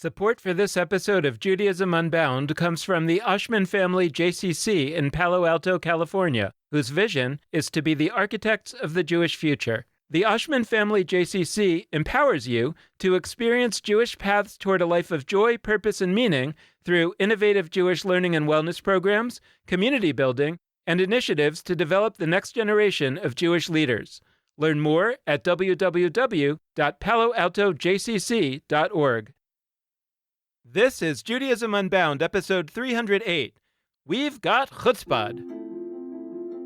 Support for this episode of Judaism Unbound comes from the Oshman family JCC in Palo Alto, California, whose vision is to be the architects of the Jewish future. The Oshman family JCC empowers you to experience Jewish paths toward a life of joy, purpose, and meaning through innovative Jewish learning and wellness programs, community building, and initiatives to develop the next generation of Jewish leaders. Learn more at www.paloaltojcc.org. This is Judaism Unbound, episode 308. We've got Chutzpod.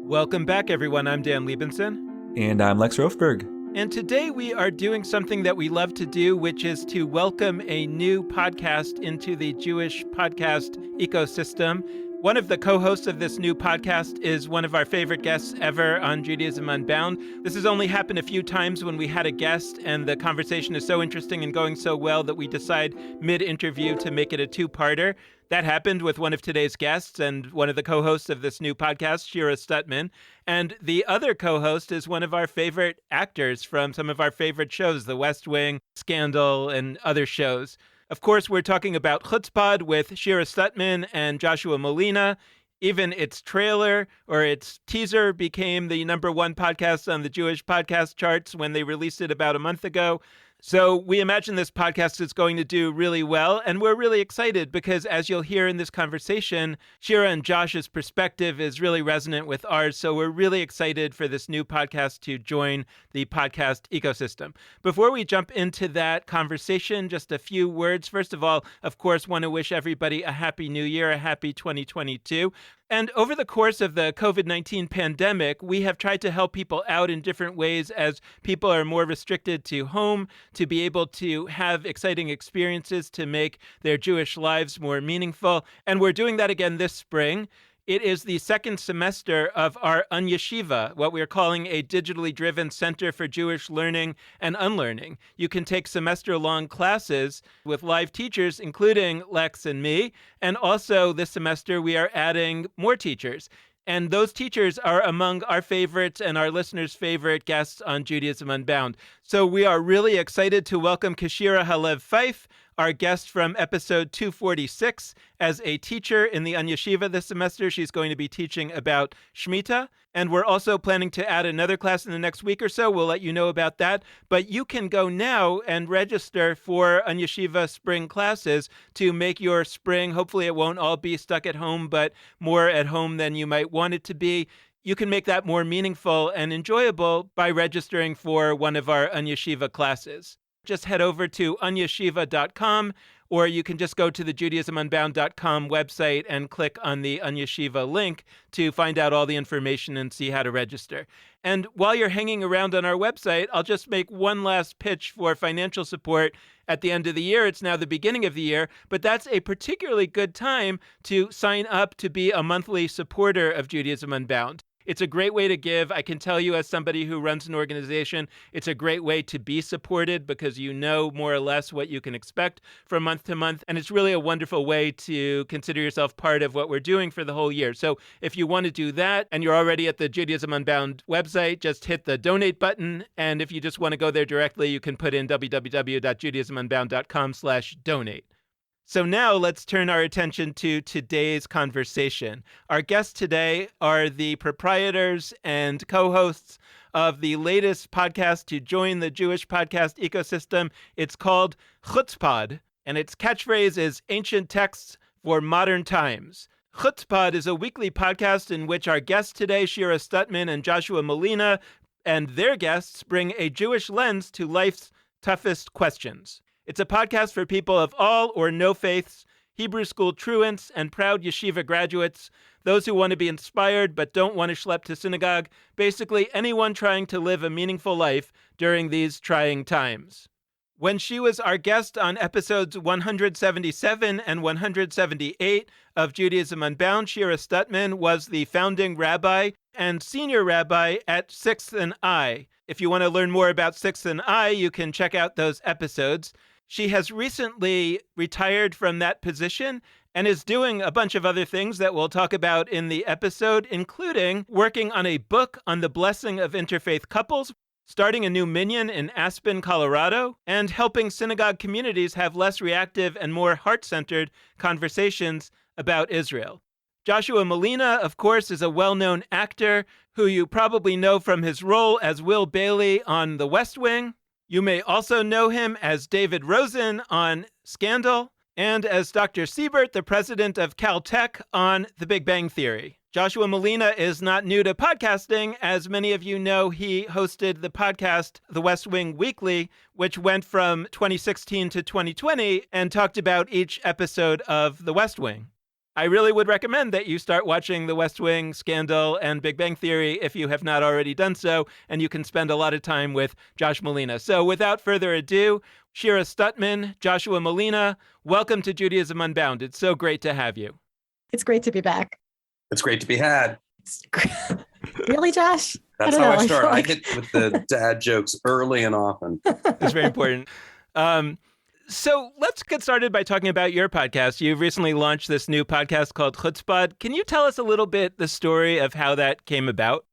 Welcome back, everyone. I'm Dan Liebenson. And I'm Lex Rofberg. And today we are doing something that we love to do, which is to welcome a new podcast into the Jewish podcast ecosystem. One of the co-hosts of this new podcast is one of our favorite guests ever on Judaism Unbound. This has only happened a few times when we had a guest and the conversation is so interesting and going so well that we decide mid-interview to make it a two-parter. That happened with one of today's guests and one of the co-hosts of this new podcast, Shira Stutman. And the other co-host is one of our favorite actors from some of our favorite shows, The West Wing, Scandal, and other shows. Of course, we're talking about Chutzpod with Shira Stutman and Joshua Malina. Even its trailer or its teaser became the number one podcast on the Jewish podcast charts when they released it about a month ago. So we imagine this podcast is going to do really well, and we're really excited because, as you'll hear in this conversation, Shira and Josh's perspective is really resonant with ours, so we're really excited for this new podcast to join the podcast ecosystem. Before we jump into that conversation, just a few words. First of all, of course, want to wish everybody a happy new year, a happy 2022. And over the course of the COVID-19 pandemic, we have tried to help people out in different ways as people are more restricted to home, to be able to have exciting experiences to make their Jewish lives more meaningful. And we're doing that again this spring. It is the second semester of our Yeshiva, what we're calling a digitally driven center for Jewish learning and unlearning. You can take semester-long classes with live teachers, including Lex and me. And also this semester, we are adding more teachers. And those teachers are among our favorites and our listeners' favorite guests on Judaism Unbound. So we are really excited to welcome Kashira Halev-Fife, our guest from episode 246, as a teacher in the Yeshiva this semester. She's going to be teaching about Shemitah. And we're also planning to add another class in the next week or so. We'll let you know about that. But you can go now and register for Yeshiva spring classes to make your spring. Hopefully it won't all be stuck at home, but more at home than you might want it to be. You can make that more meaningful and enjoyable by registering for one of our Yeshiva classes. Just head over to unyeshiva.com, or you can just go to the judaismunbound.com website and click on the Yeshiva link to find out all the information and see how to register. And while you're hanging around on our website, I'll just make one last pitch for financial support at the end of the year. It's now the beginning of the year, but that's a particularly good time to sign up to be a monthly supporter of Judaism Unbound. It's a great way to give. I can tell you as somebody who runs an organization, it's a great way to be supported because you know more or less what you can expect from month to month. And it's really a wonderful way to consider yourself part of what we're doing for the whole year. So if you want to do that and you're already at the Judaism Unbound website, just hit the donate button. And if you just want to go there directly, you can put in www.judaismunbound.com/donate. So now let's turn our attention to today's conversation. Our guests today are the proprietors and co-hosts of the latest podcast to join the Jewish podcast ecosystem. It's called Chutzpod, and its catchphrase is Ancient Texts for Modern Times. Chutzpod is a weekly podcast in which our guests today, Shira Stutman and Joshua Malina, and their guests bring a Jewish lens to life's toughest questions. It's a podcast for people of all or no faiths, Hebrew school truants and proud yeshiva graduates, those who want to be inspired but don't want to schlep to synagogue, basically anyone trying to live a meaningful life during these trying times. When she was our guest on episodes 177 and 178 of Judaism Unbound, Shira Stutman was the founding rabbi and senior rabbi at 6th and I. If you want to learn more about 6th and I, you can check out those episodes. She has recently retired from that position and is doing a bunch of other things that we'll talk about in the episode, including working on a book on the blessing of interfaith couples, starting a new minyan in Aspen, Colorado, and helping synagogue communities have less reactive and more heart-centered conversations about Israel. Joshua Malina, of course, is a well-known actor who you probably know from his role as Will Bailey on The West Wing. You may also know him as David Rosen on Scandal, and as Dr. Siebert, the president of Caltech, on The Big Bang Theory. Joshua Malina is not new to podcasting. As many of you know, he hosted the podcast The West Wing Weekly, which went from 2016 to 2020 and talked about each episode of The West Wing. I really would recommend that you start watching The West Wing, Scandal, and Big Bang Theory if you have not already done so, and you can spend a lot of time with Josh Malina. So without further ado, Shira Stutman, Joshua Malina, welcome to Judaism Unbound. It's so great to have you. It's great to be back. It's great to be had. Really, Josh? That's how I start. I hit with the dad jokes early and often. It's very important. So let's get started by talking about your podcast. You've recently launched this new podcast called Chutzpod. Can you tell us a little bit the story of how that came about?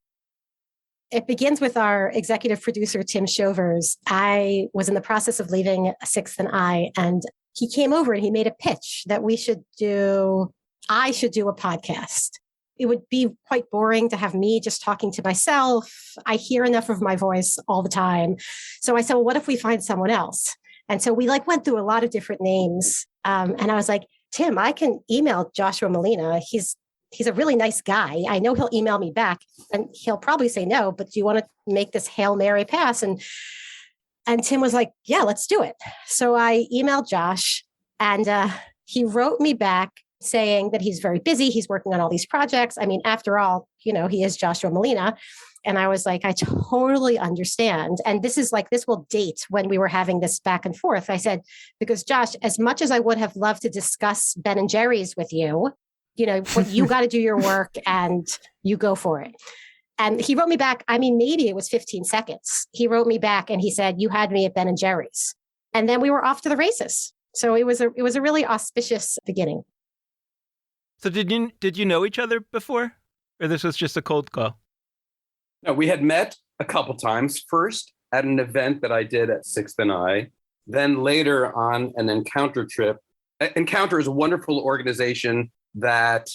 It begins with our executive producer, Tim Shovers. I was in the process of leaving Sixth and I, and he came over and he made a pitch that I should do a podcast. It would be quite boring to have me just talking to myself. I hear enough of my voice all the time. So I said, well, what if we find someone else? And so we went through a lot of different names. And I was like, Tim, I can email Joshua Malina. He's a really nice guy. I know he'll email me back and he'll probably say no, but do you want to make this Hail Mary pass? And Tim was like, yeah, let's do it. So I emailed Josh and he wrote me back saying that he's very busy. He's working on all these projects. I mean, after all, he is Joshua Malina. And I was like, I totally understand. And this will date when we were having this back and forth. I said, because Josh, as much as I would have loved to discuss Ben and Jerry's with you, but you got to do your work and you go for it. And he wrote me back. I mean, maybe it was 15 seconds. He wrote me back and he said, you had me at Ben and Jerry's. And then we were off to the races. So it was a really auspicious beginning. So did you know each other before? Or this was just a cold call? No, we had met a couple times. First at an event that I did at Sixth and I, then later on an Encounter trip. Encounter is a wonderful organization that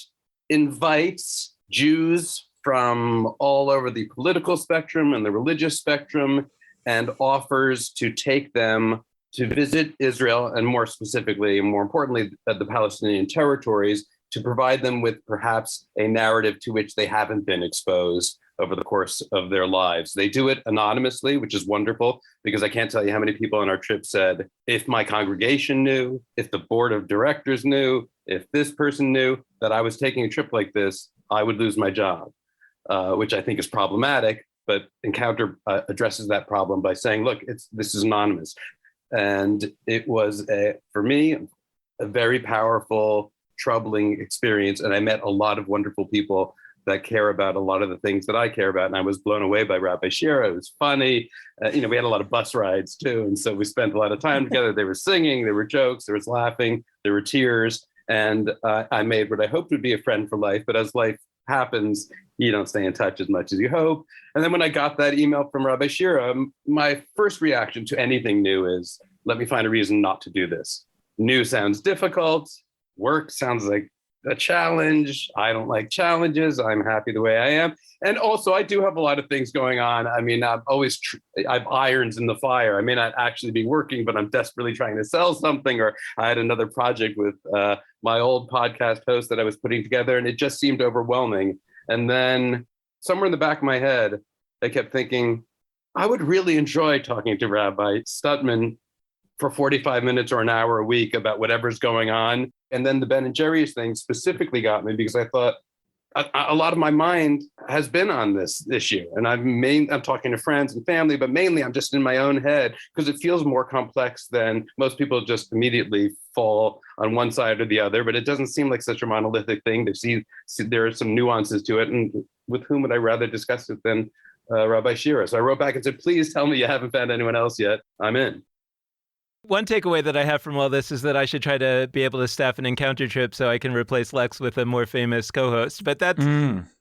invites Jews from all over the political spectrum and the religious spectrum and offers to take them to visit Israel and more specifically, and more importantly, the Palestinian territories, to provide them with perhaps a narrative to which they haven't been exposed over the course of their lives. They do it anonymously, which is wonderful, because I can't tell you how many people on our trip said, if my congregation knew, if the board of directors knew, if this person knew that I was taking a trip like this, I would lose my job, which I think is problematic. But Encounter addresses that problem by saying, look, this is anonymous. And it was, for me, a very powerful, troubling experience. And I met a lot of wonderful people that care about a lot of the things that I care about. And I was blown away by Rabbi Shira. It was funny. We had a lot of bus rides too. And so we spent a lot of time together. They were singing, there were jokes, there was laughing, there were tears. And I made what I hoped would be a friend for life. But as life happens, you don't stay in touch as much as you hope. And then when I got that email from Rabbi Shira, my first reaction to anything new is, let me find a reason not to do this. New sounds difficult. Work sounds like a challenge. I don't like challenges. I'm happy the way I am. And also, I do have a lot of things going on. I mean, I have irons in the fire. I may not actually be working, but I'm desperately trying to sell something. Or I had another project with my old podcast host that I was putting together, and it just seemed overwhelming. And then somewhere in the back of my head, I kept thinking, I would really enjoy talking to Rabbi Stutman for 45 minutes or an hour a week about whatever's going on. And then the Ben and Jerry's thing specifically got me because I thought a lot of my mind has been on this issue. And I'm talking to friends and family, but mainly I'm just in my own head because it feels more complex than most people just immediately fall on one side or the other. But it doesn't seem like such a monolithic thing. There are some nuances to it. And with whom would I rather discuss it than Rabbi Shira? So I wrote back and said, please tell me you haven't found anyone else yet. I'm in. One takeaway that I have from all this is that I should try to be able to staff an encounter trip so I can replace Lex with a more famous co-host. But that's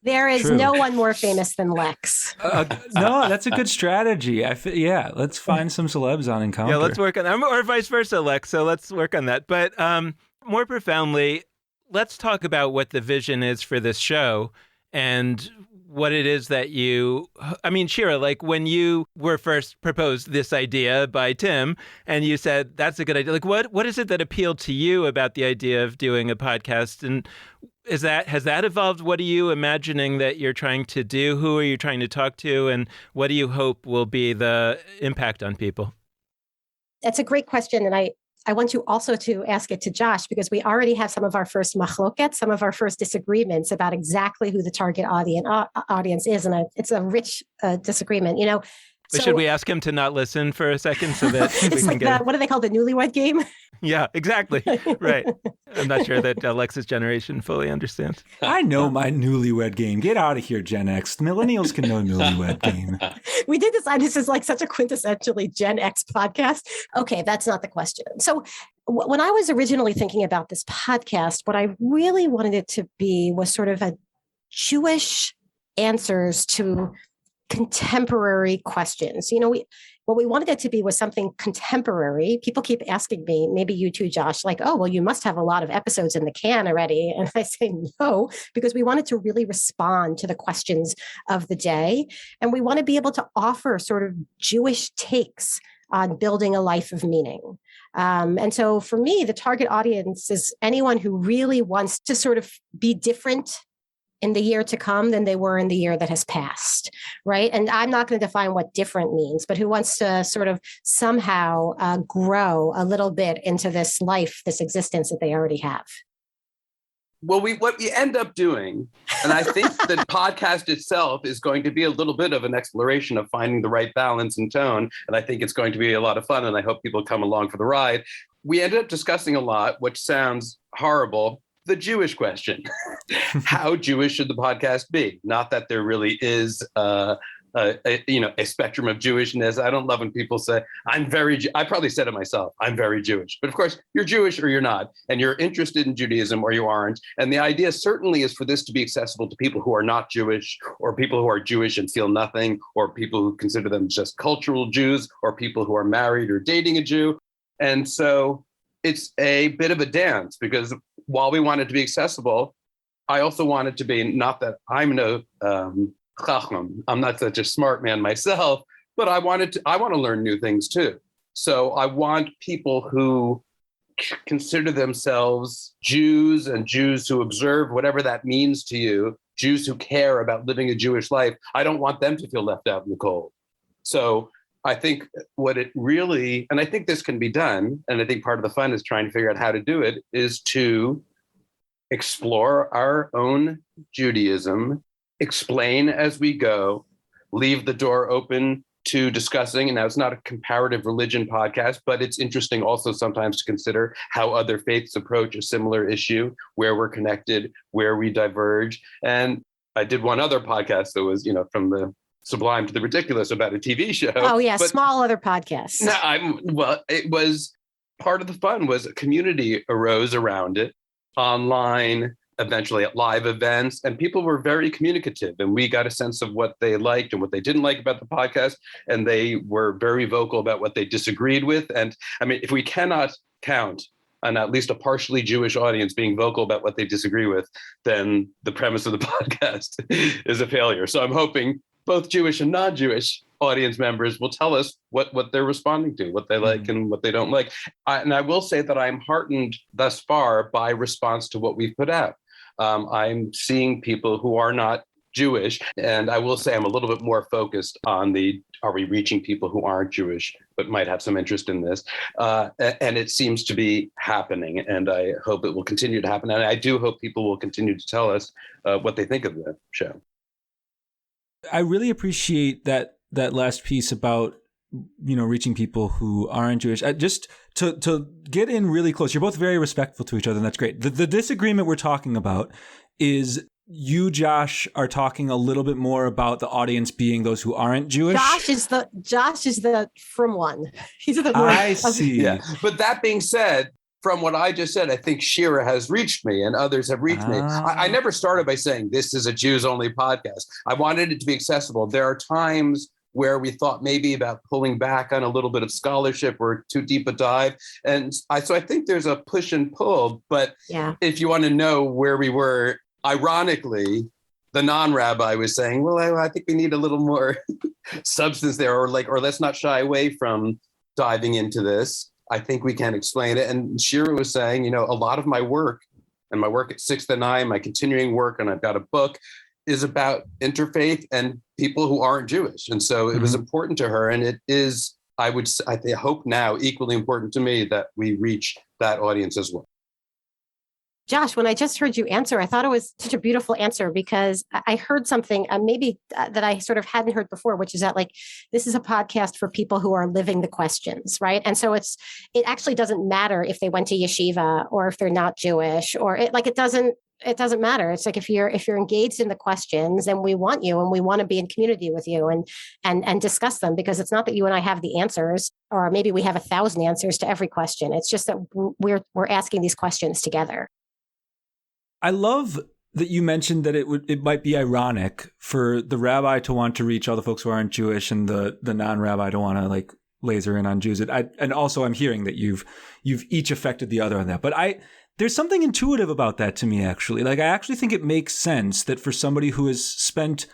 there is true. no one more famous than Lex. No, that's a good strategy. Let's find some celebs on Encounter. Yeah, let's work on that, or vice versa, Lex. So let's work on that. But more profoundly, let's talk about what the vision is for this show and what it is that Shira, like when you were first proposed this idea by Tim and you said, that's a good idea. Like what is it that appealed to you about the idea of doing a podcast? And has that evolved? What are you imagining that you're trying to do? Who are you trying to talk to? And what do you hope will be the impact on people? That's a great question. And I want you also to ask it to Josh, because we already have some of our first machloket, some of our first disagreements about exactly who the target audience is. And it's a rich disagreement, But should we ask him to not listen for a second so that we it's can like get... what do they call the newlywed game? Yeah, exactly. Right. I'm not sure that Alexa's generation fully understands. I know my newlywed game. Get out of here, Gen X. Millennials can know newlywed game. We did decide this is like such a quintessentially Gen X podcast. Okay, that's not the question. So when I was originally thinking about this podcast, what I really wanted it to be was sort of a Jewish answers to contemporary questions. What we wanted it to be was something contemporary. People keep asking me, maybe you too, Josh, like, oh, well, you must have a lot of episodes in the can already. And I say no, because we wanted to really respond to the questions of the day. And we want to be able to offer sort of Jewish takes on building a life of meaning. And so for me, the target audience is anyone who really wants to sort of be different in the year to come than they were in the year that has passed, right? And I'm not going to define what different means, but who wants to sort of somehow grow a little bit into this life, this existence that they already have. Well, what we end up doing, and I think the podcast itself is going to be a little bit of an exploration of finding the right balance and tone, and I think it's going to be a lot of fun, and I hope people come along for the ride. We ended up discussing a lot, which sounds horrible, the Jewish question. How Jewish should the podcast be? Not that there really is a spectrum of Jewishness. I don't love when people say, I probably said it myself, I'm very Jewish. But of course, you're Jewish or you're not, and you're interested in Judaism or you aren't. And the idea certainly is for this to be accessible to people who are not Jewish, or people who are Jewish and feel nothing, or people who consider them just cultural Jews, or people who are married or dating a Jew. And so it's a bit of a dance, because while we want it to be accessible, I also want it to be, not that I'm no chacham, I'm not such a smart man myself, but I want to learn new things too. So I want people who consider themselves Jews and Jews who observe whatever that means to you, Jews who care about living a Jewish life. I don't want them to feel left out in the cold. So I think what it really, and I think this can be done, and I think part of the fun is trying to figure out how to do it, is to explore our own Judaism, explain as we go, leave the door open to discussing. And now it's not a comparative religion podcast, but it's interesting also sometimes to consider how other faiths approach a similar issue, where we're connected, where we diverge. And I did one other podcast that was, from the sublime to the ridiculous about a TV show. Oh yeah, small other podcasts. No, it was part of the fun was a community arose around it, online, eventually at live events, and people were very communicative, and we got a sense of what they liked and what they didn't like about the podcast, and they were very vocal about what they disagreed with. And I mean, if we cannot count on at least a partially Jewish audience being vocal about what they disagree with, then the premise of the podcast is a failure. So I'm hoping both Jewish and non-Jewish audience members will tell us what they're responding to, what they like and what they don't like. And I will say that I'm heartened thus far by response to what we've put out. I'm seeing people who are not Jewish, and I will say I'm a little bit more focused on are we reaching people who aren't Jewish but might have some interest in this? And it seems to be happening, and I hope it will continue to happen. And I do hope people will continue to tell us what they think of the show. I really appreciate that last piece about, reaching people who aren't Jewish. Just to get in really close, you're both very respectful to each other, and that's great. The disagreement we're talking about is you, Josh, are talking a little bit more about the audience being those who aren't Jewish. Josh is the from one. He's the one. I see. Yeah. But that being said, from what I just said, I think Shira has reached me and others have reached me. I never started by saying this is a Jews only podcast. I wanted it to be accessible. There are times where we thought maybe about pulling back on a little bit of scholarship or too deep a dive. And so I think there's a push and pull. But if you want to know where we were, ironically, the non-rabbi was saying, well, I think we need a little more substance there, or let's not shy away from diving into this. I think we can explain it. And Shira was saying, a lot of my work and my work at Sixth and I, my continuing work, and I've got a book, is about interfaith and people who aren't Jewish. And so it was important to her. And it is, I hope now, equally important to me that we reach that audience as well. Josh, when I just heard you answer, I thought it was such a beautiful answer, because I heard something maybe that I sort of hadn't heard before, which is that this is a podcast for people who are living the questions, right? And so it actually doesn't matter if they went to yeshiva or if they're not Jewish, or it doesn't matter. It's like if you're engaged in the questions, then we want you and we want to be in community with you and discuss them, because it's not that you and I have the answers, or maybe we have 1,000 answers to every question. It's just that we're asking these questions together. I love that you mentioned that it might be ironic for the rabbi to want to reach all the folks who aren't Jewish and the non-rabbi to want to laser in on Jews. And also I'm hearing that you've each affected the other on that. But there's something intuitive about that to me, actually. I actually think it makes sense that for somebody who has spent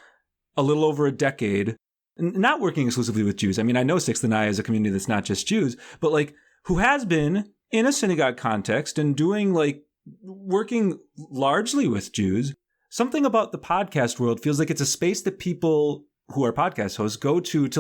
a little over a decade not working exclusively with Jews. I mean, I know Sixth and I is a community that's not just Jews, but who has been in a synagogue context and doing working largely with Jews, something about the podcast world feels like it's a space that people who are podcast hosts go to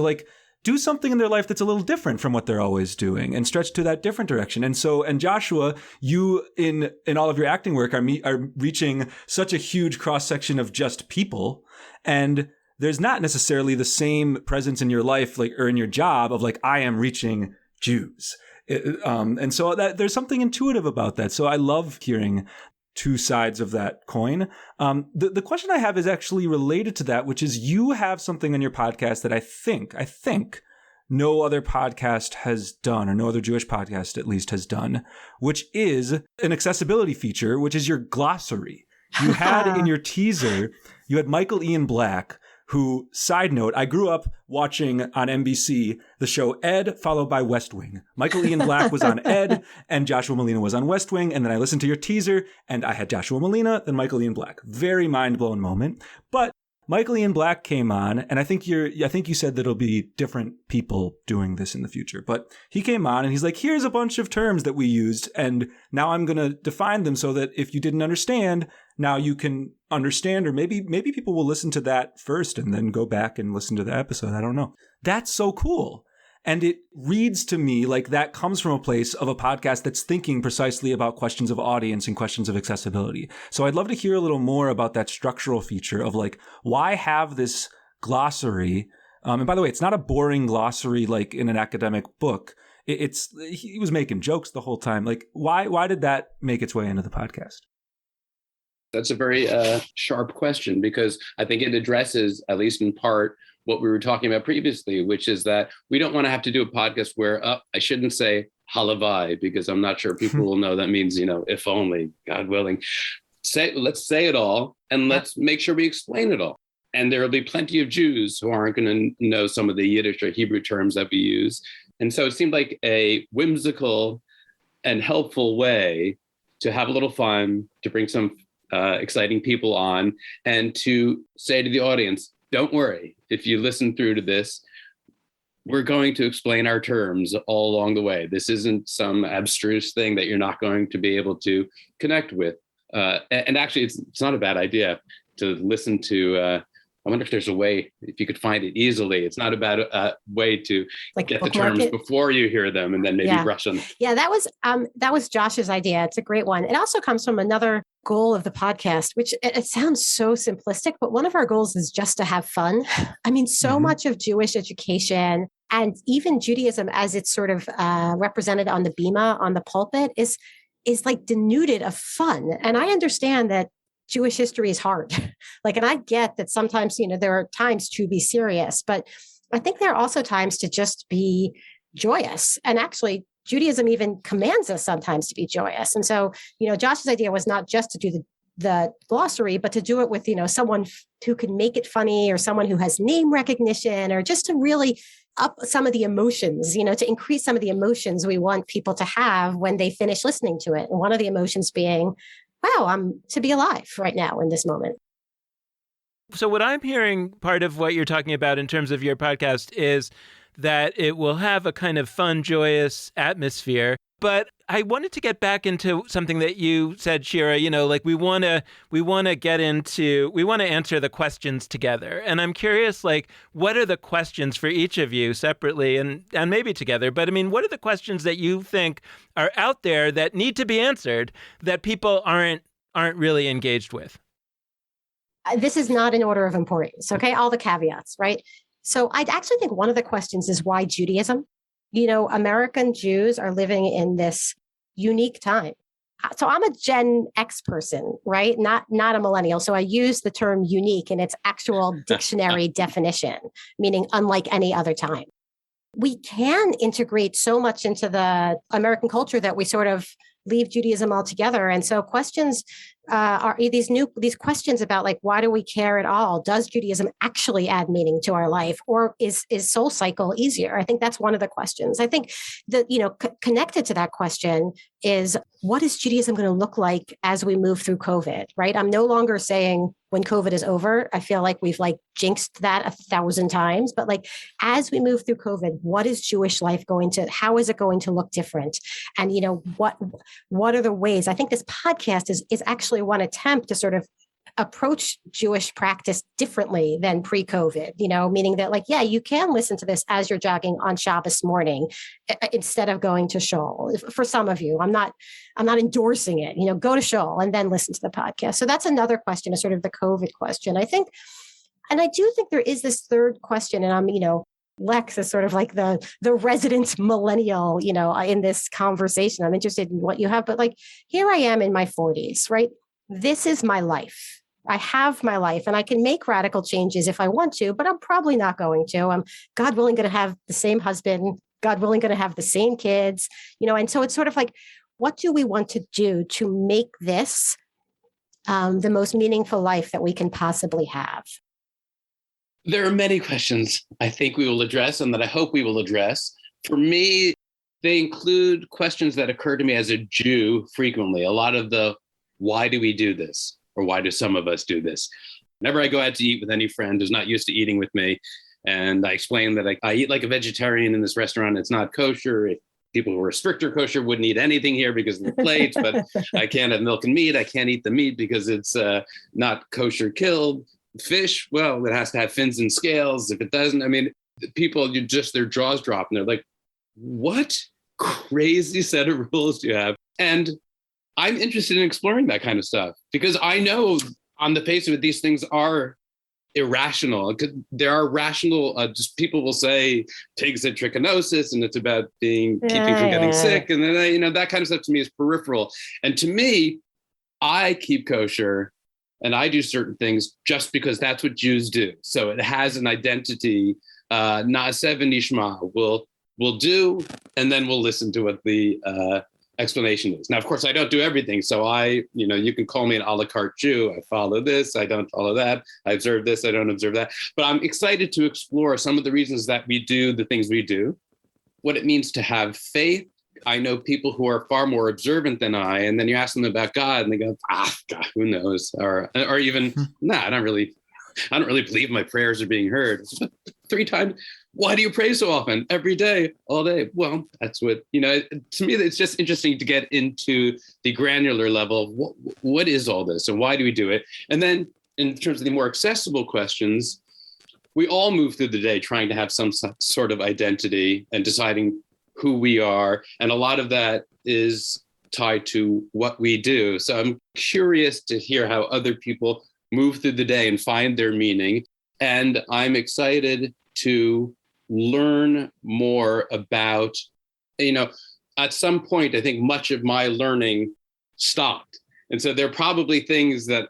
do something in their life that's a little different from what they're always doing and stretch to that different direction. And Joshua, you in all of your acting work are reaching such a huge cross section of just people, and there's not necessarily the same presence in your life or in your job of I am reaching Jews. And so there's something intuitive about that. So I love hearing two sides of that coin. The question I have is actually related to that, which is you have something on your podcast that I think no other podcast has done, or no other Jewish podcast at least has done, which is an accessibility feature, which is your glossary. You had in your teaser, you had Michael Ian Black, who, side note, I grew up watching on NBC the show Ed, followed by West Wing. Michael Ian Black was on Ed, and Joshua Malina was on West Wing. And then I listened to your teaser, and I had Joshua Malina, then Michael Ian Black. Very mind-blown moment. But Michael Ian Black came on, and I think you said that it'll be different people doing this in the future. But he came on, and he's like, here's a bunch of terms that we used, and now I'm going to define them so that if you didn't understand, now you can understand, or maybe people will listen to that first and then go back and listen to the episode. I don't know. That's so cool. And it reads to me like that comes from a place of a podcast that's thinking precisely about questions of audience and questions of accessibility. So I'd love to hear a little more about that structural feature of why have this glossary? And by the way, it's not a boring glossary like in an academic book. He was making jokes the whole time. Why did that make its way into the podcast? That's a very sharp question, because I think it addresses, at least in part, what we were talking about previously, which is that we don't want to have to do a podcast where I shouldn't say halavai, because I'm not sure people will know that means, if only, God willing. Let's say it all, and let's make sure we explain it all. And there will be plenty of Jews who aren't going to know some of the Yiddish or Hebrew terms that we use. And so it seemed like a whimsical and helpful way to have a little fun, to bring some exciting people on, and to say to the audience, don't worry, if you listen through to this, we're going to explain our terms all along the way. This isn't some abstruse thing that you're not going to be able to connect with. And actually, it's not a bad idea to listen to. I wonder if there's a way, if you could find it easily. It's not a bad way to get the terms before you hear them and then maybe brush them. Yeah, that was Josh's idea. It's a great one. It also comes from another goal of the podcast, which it sounds so simplistic, but one of our goals is just to have fun. I mean, so much of Jewish education and even Judaism as it's sort of represented on the bima, on the pulpit, is denuded of fun. And I understand that Jewish history is hard. Like, and I get that sometimes, there are times to be serious, but I think there are also times to just be joyous. And actually, Judaism even commands us sometimes to be joyous. And so, Josh's idea was not just to do the glossary, but to do it with, someone who can make it funny, or someone who has name recognition, or just to really up some of the emotions, to increase some of the emotions we want people to have when they finish listening to it. And one of the emotions being, wow, I'm to be alive right now in this moment. So what I'm hearing, part of what you're talking about in terms of your podcast, is that it will have a kind of fun, joyous atmosphere. But I wanted to get back into something that you said, Shira, like we want to answer the questions together. And I'm curious, like, what are the questions for each of you separately and maybe together? But I mean, what are the questions that you think are out there that need to be answered that people aren't really engaged with? This is not in order of importance. Okay. All the caveats, right? So I actually think one of the questions is why Judaism? American Jews are living in this unique time. So I'm a Gen X person, right? Not a millennial. So I use the term unique in its actual dictionary definition, meaning unlike any other time. We can integrate so much into the American culture that we sort of leave Judaism altogether. And so questions are these questions about, like, why do we care at all? Does Judaism actually add meaning to our life, or is Soul Cycle easier? I think that's one of the questions. I think that, connected to that question is, what is Judaism going to look like as we move through COVID, right? I'm no longer saying when COVID is over. I feel like we've jinxed that 1,000 times, but as we move through COVID, what is Jewish life how is it going to look different? And, what are the ways? I think this podcast is actually one attempt to sort of approach Jewish practice differently than pre-COVID, meaning that you can listen to this as you're jogging on Shabbos morning instead of going to shul. For some of you, I'm not endorsing it, go to shul and then listen to the podcast. So that's another question, is sort of the COVID question, I think. And I do think there is this third question, and I'm, Lex is sort of like the resident millennial, in this conversation. I'm interested in what you have, but here I am in my 40s, right? This is my life. I have my life, and I can make radical changes if I want to, but I'm probably not going to. I'm, God willing, going to have the same husband, God willing, going to have the same kids, and so it's sort of what do we want to do to make this the most meaningful life that we can possibly have? There are many questions I think we will address, and that I hope we will address. For me, they include questions that occur to me as a Jew frequently. A lot of the, why do we do this? Or why do some of us do this? Whenever I go out to eat with any friend who's not used to eating with me, and I explain that I eat like a vegetarian in this restaurant, it's not kosher. People who are stricter kosher wouldn't eat anything here because of the plates, but I can't have milk and meat. I can't eat the meat because it's not kosher killed. Fish, well, it has to have fins and scales. If it doesn't, people, their jaws drop, and they're like, what crazy set of rules do you have? And I'm interested in exploring that kind of stuff, because I know on the face of it, these things are irrational. There are rational, just people will say pigs had trichinosis and it's about keeping from getting sick. And then, that kind of stuff to me is peripheral. And to me, I keep kosher and I do certain things just because that's what Jews do. So it has an identity. Na'aseh v'nishma, we'll do, and then we'll listen to what the explanation is. Now, of course, I don't do everything. So you can call me an a la carte Jew. I follow this, I don't follow that. I observe this, I don't observe that. But I'm excited to explore some of the reasons that we do the things we do, what it means to have faith. I know people who are far more observant than I, and then you ask them about God and they go, God, who knows? Or even, I don't really believe my prayers are being heard. 3 times. Why do you pray so often? Every day, all day. Well, that's what, to me, it's just interesting to get into the granular level of what is all this and why do we do it? And then in terms of the more accessible questions, we all move through the day trying to have some sort of identity and deciding who we are. And a lot of that is tied to what we do. So I'm curious to hear how other people move through the day and find their meaning. And I'm excited to learn more about, at some point, I think much of my learning stopped. And so there are probably things that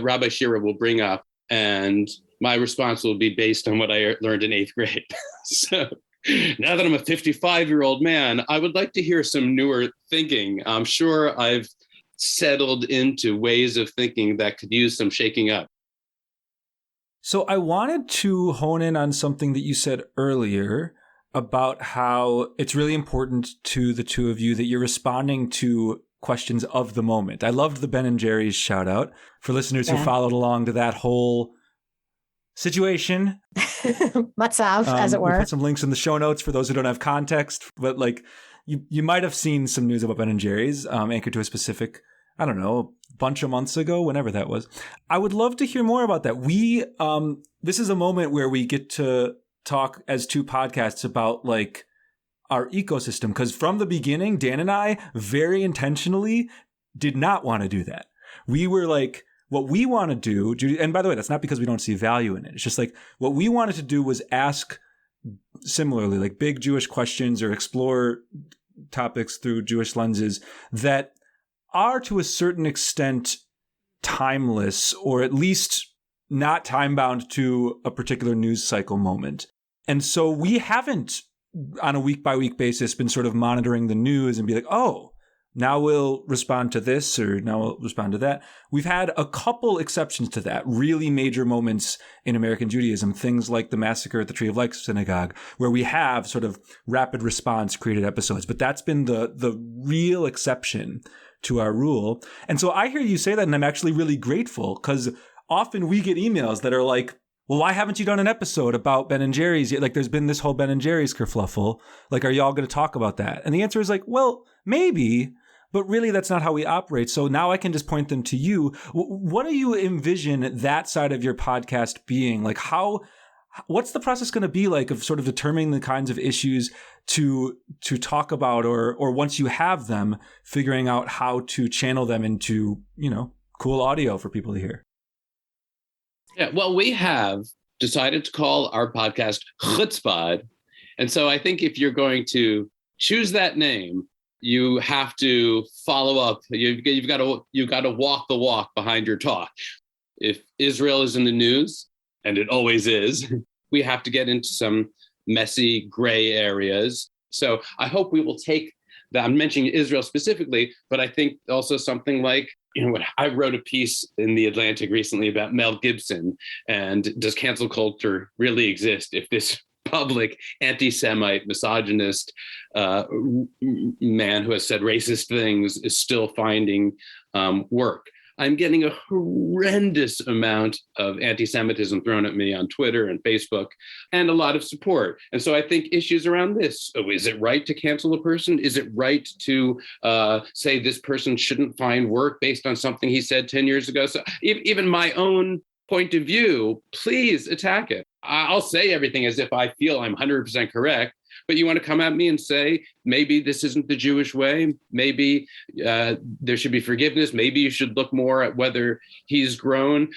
Rabbi Shira will bring up, and my response will be based on what I learned in 8th grade. So now that I'm a 55-year-old man, I would like to hear some newer thinking. I'm sure I've settled into ways of thinking that could use some shaking up. So I wanted to hone in on something that you said earlier about how it's really important to the two of you that you're responding to questions of the moment. I loved the Ben and Jerry's shout out for listeners who followed along to that whole situation. Matzav, as it were. We'll put some links in the show notes for those who don't have context, but like you might have seen some news about Ben and Jerry's anchored to a specific, I don't know, a bunch of months ago, whenever that was. I would love to hear more about that. This is a moment where we get to talk as two podcasts about like our ecosystem, because from the beginning, Dan and I very intentionally did not want to do that. We were like, what we want to do, and by the way, that's not because we don't see value in it. It's just like what we wanted to do was ask similarly, like big Jewish questions or explore topics through Jewish lenses that are to a certain extent timeless, or at least not time bound to a particular news cycle moment. And so we haven't on a week by week basis been sort of monitoring the news and be like, oh, now we'll respond to this or now we'll respond to that. We've had a couple exceptions to that, really major moments in American Judaism, things like the massacre at the Tree of Life Synagogue, where we have sort of rapid response created episodes. But that's been the real exception to our rule. And so I hear you say that, and I'm actually really grateful, because often we get emails that are like, well, why haven't you done an episode about Ben and Jerry's yet? Like, there's been this whole Ben and Jerry's kerfluffle. Like, are y'all going to talk about that? And the answer is like, well, maybe, but really that's not how we operate. So now I can just point them to you. What do you envision that side of your podcast being? Like, what's the process going to be like of sort of determining the kinds of issues to talk about, or once you have them, figuring out how to channel them into, cool audio for people to hear? Yeah, well, we have decided to call our podcast Chutzpod. And so I think if you're going to choose that name, you have to follow up. You've got to walk the walk behind your talk. If Israel is in the news, and it always is, we have to get into some messy gray areas. So I hope we will take that. I'm mentioning Israel specifically, but I think also something like, I wrote a piece in The Atlantic recently about Mel Gibson, and does cancel culture really exist if this public anti-Semite, misogynist man who has said racist things is still finding work? I'm getting a horrendous amount of anti-Semitism thrown at me on Twitter and Facebook, and a lot of support. And so I think issues around this: is it right to cancel a person? Is it right to say this person shouldn't find work based on something he said 10 years ago? So even my own point of view, please attack it. I'll say everything as if I feel I'm 100% correct. But you want to come at me and say, maybe this isn't the Jewish way. Maybe there should be forgiveness. Maybe you should look more at whether he's grown.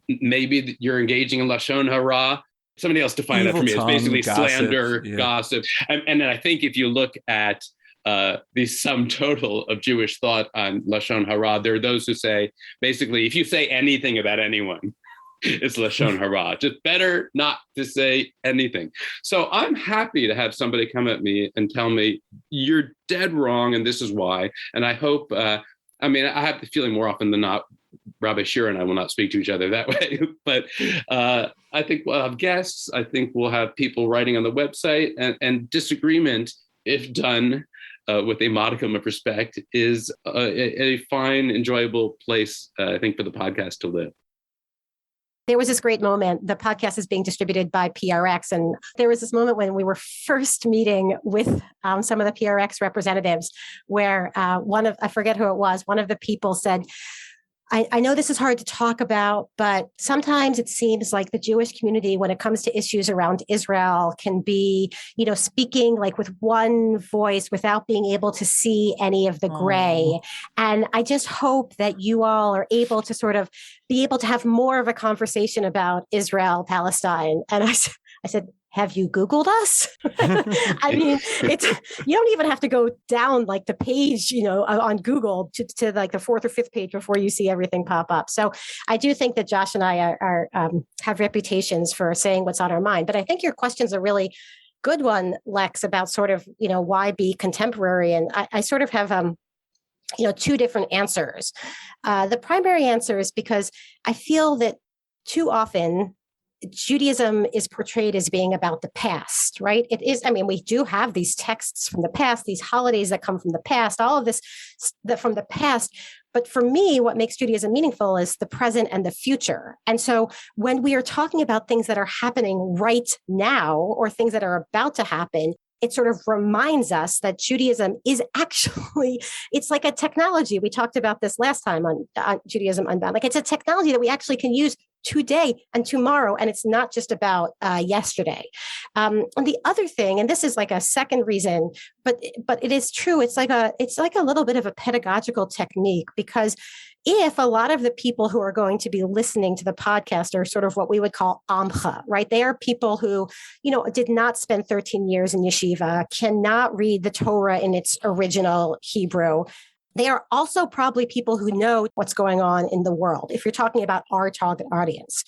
Maybe you're engaging in Lashon Hara. Somebody else define that for me. It's basically gossip, slander, gossip. And then I think if you look at the sum total of Jewish thought on Lashon Hara, there are those who say, basically, if you say anything about anyone, it's Lashon Hara. Just better not to say anything. So I'm happy to have somebody come at me and tell me, you're dead wrong, and this is why. And I hope, I have the feeling more often than not, Rabbi Shira and I will not speak to each other that way. But I think we'll have guests. I think we'll have people writing on the website, and disagreement, if done with a modicum of respect, is a fine, enjoyable place, I think, for the podcast to live. There was this great moment. The podcast is being distributed by PRX. And there was this moment when we were first meeting with some of the PRX representatives where I forget who it was, one of the people said, I know this is hard to talk about, but sometimes it seems like the Jewish community, when it comes to issues around Israel, can be, speaking like with one voice without being able to see any of the gray. And I just hope that you all are able to sort of be able to have more of a conversation about Israel, Palestine. And I said, have you Googled us? I mean, you don't even have to go down like the page, on Google to like the fourth or fifth page before you see everything pop up. So I do think that Josh and I have reputations for saying what's on our mind. But I think your question's a really good one, Lex, about sort of, why be contemporary? And I sort of have, two different answers. The primary answer is because I feel that too often Judaism is portrayed as being about the past, right? It is. I mean, we do have these texts from the past, these holidays that come from the past, all of this from the past. But for me, what makes Judaism meaningful is the present and the future. And so when we are talking about things that are happening right now or things that are about to happen, it sort of reminds us that Judaism is actually, it's like a technology. We talked about this last time on Judaism Unbound. Like it's a technology that we actually can use today and tomorrow, and it's not just about yesterday. And the other thing, and this is like a second reason, but it is true. It's like a little bit of a pedagogical technique, because if a lot of the people who are going to be listening to the podcast are sort of what we would call amcha, right? They are people who, did not spend 13 years in yeshiva, cannot read the Torah in its original Hebrew. They are also probably people who know what's going on in the world, if you're talking about our target audience.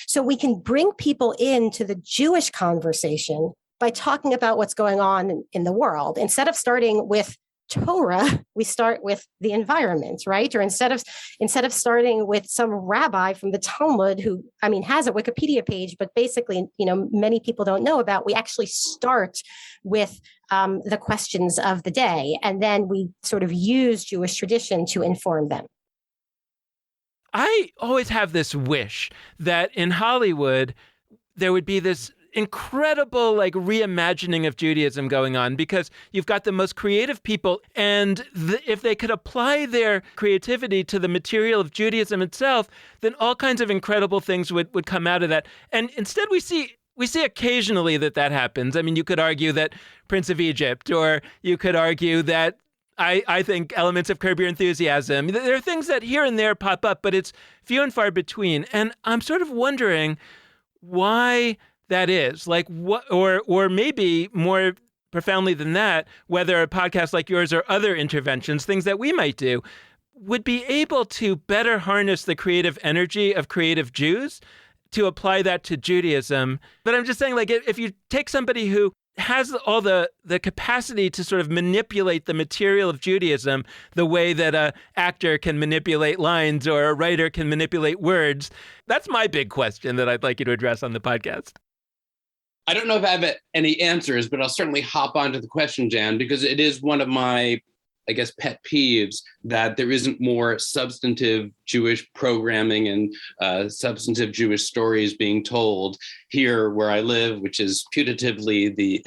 So we can bring people into the Jewish conversation by talking about what's going on in the world. Instead of starting with Torah, we start with the environment, right? Or instead of starting with some rabbi from the Talmud who, has a Wikipedia page, but basically, many people don't know about, we actually start with the questions of the day, and then we sort of use Jewish tradition to inform them. I always have this wish that in Hollywood, there would be this incredible reimagining of Judaism going on, because you've got the most creative people, and if they could apply their creativity to the material of Judaism itself, then all kinds of incredible things would come out of that. And instead we see occasionally that happens. I mean, you could argue that Prince of Egypt, or you could argue that I think elements of Curb Your Enthusiasm. There are things that here and there pop up, but it's few and far between. And I'm sort of wondering why that is, or maybe more profoundly than that, whether a podcast like yours or other interventions, things that we might do, would be able to better harness the creative energy of creative Jews to apply that to Judaism. But I'm just saying, if you take somebody who has all the capacity to sort of manipulate the material of Judaism the way that an actor can manipulate lines or a writer can manipulate words, that's my big question that I'd like you to address on the podcast. I don't know if I have any answers, but I'll certainly hop onto the question, Jan, because it is one of my, pet peeves that there isn't more substantive Jewish programming and substantive Jewish stories being told here where I live, which is putatively the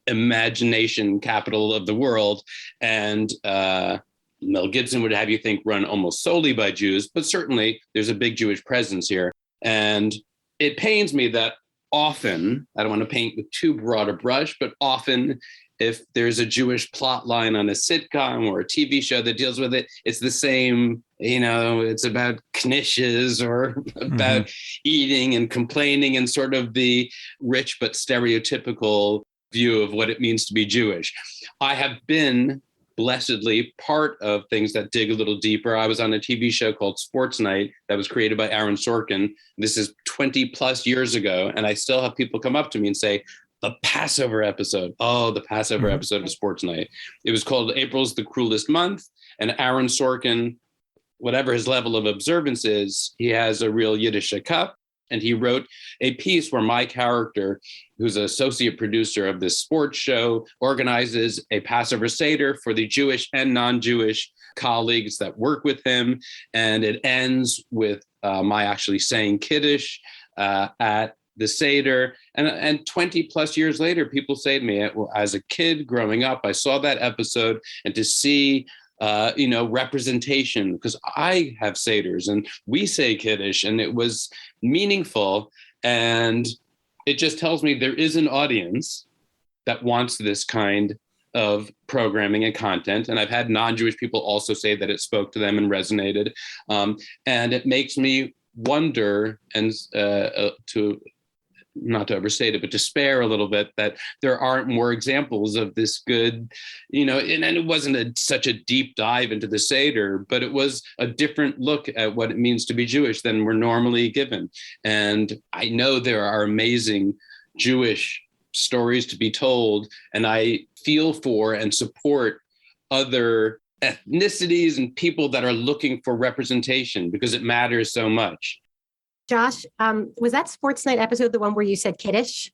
imagination capital of the world. And Mel Gibson would have you think run almost solely by Jews, but certainly there's a big Jewish presence here. And it pains me that often, I don't want to paint with too broad a brush, but often if there's a Jewish plot line on a sitcom or a TV show that deals with it, it's the same, it's about knishes or about eating and complaining and sort of the rich but stereotypical view of what it means to be Jewish. I have been blessedly part of things that dig a little deeper. I was on a TV show called Sports Night that was created by Aaron Sorkin. This is 20 plus years ago. And I still have people come up to me and say, the Passover episode. Oh, the Passover episode of Sports Night. It was called April's the Cruelest Month. And Aaron Sorkin, whatever his level of observance is, he has a real Yiddish cup. And he wrote a piece where my character, who's an associate producer of this sports show, organizes a Passover Seder for the Jewish and non-Jewish colleagues that work with him. And it ends with my actually saying Kiddush at the Seder. And 20 plus years later, people say to me, well, as a kid growing up, I saw that episode, and to see representation, because I have Seders and we say Kiddush, and it was meaningful. And it just tells me there is an audience that wants this kind of programming and content. And I've had non-Jewish people also say that it spoke to them and resonated. And it makes me wonder and to not to overstate it, but despair a little bit that there aren't more examples of this good, and it wasn't such a deep dive into the Seder, but it was a different look at what it means to be Jewish than we're normally given. And I know there are amazing Jewish stories to be told, and I feel for and support other ethnicities and people that are looking for representation because it matters so much. Josh, was that Sports Night episode the one where you said Kiddush?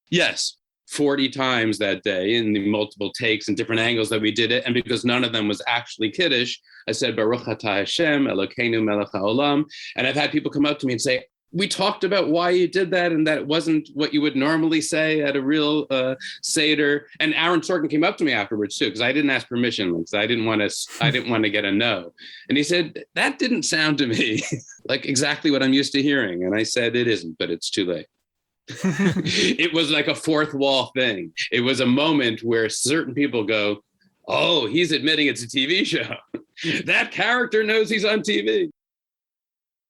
Yes, 40 times that day in the multiple takes and different angles that we did it. And because none of them was actually Kiddush, I said, Baruch atah Hashem, Elokeinu melech haolam. And I've had people come up to me and say, we talked about why you did that and that it wasn't what you would normally say at a real Seder. And Aaron Sorkin came up to me afterwards too, because I didn't ask permission, because I didn't want to get a no. And he said, that didn't sound to me like exactly what I'm used to hearing. And I said, it isn't, but it's too late. It was like a fourth wall thing. It was a moment where certain people go, oh, he's admitting it's a TV show. That character knows he's on TV.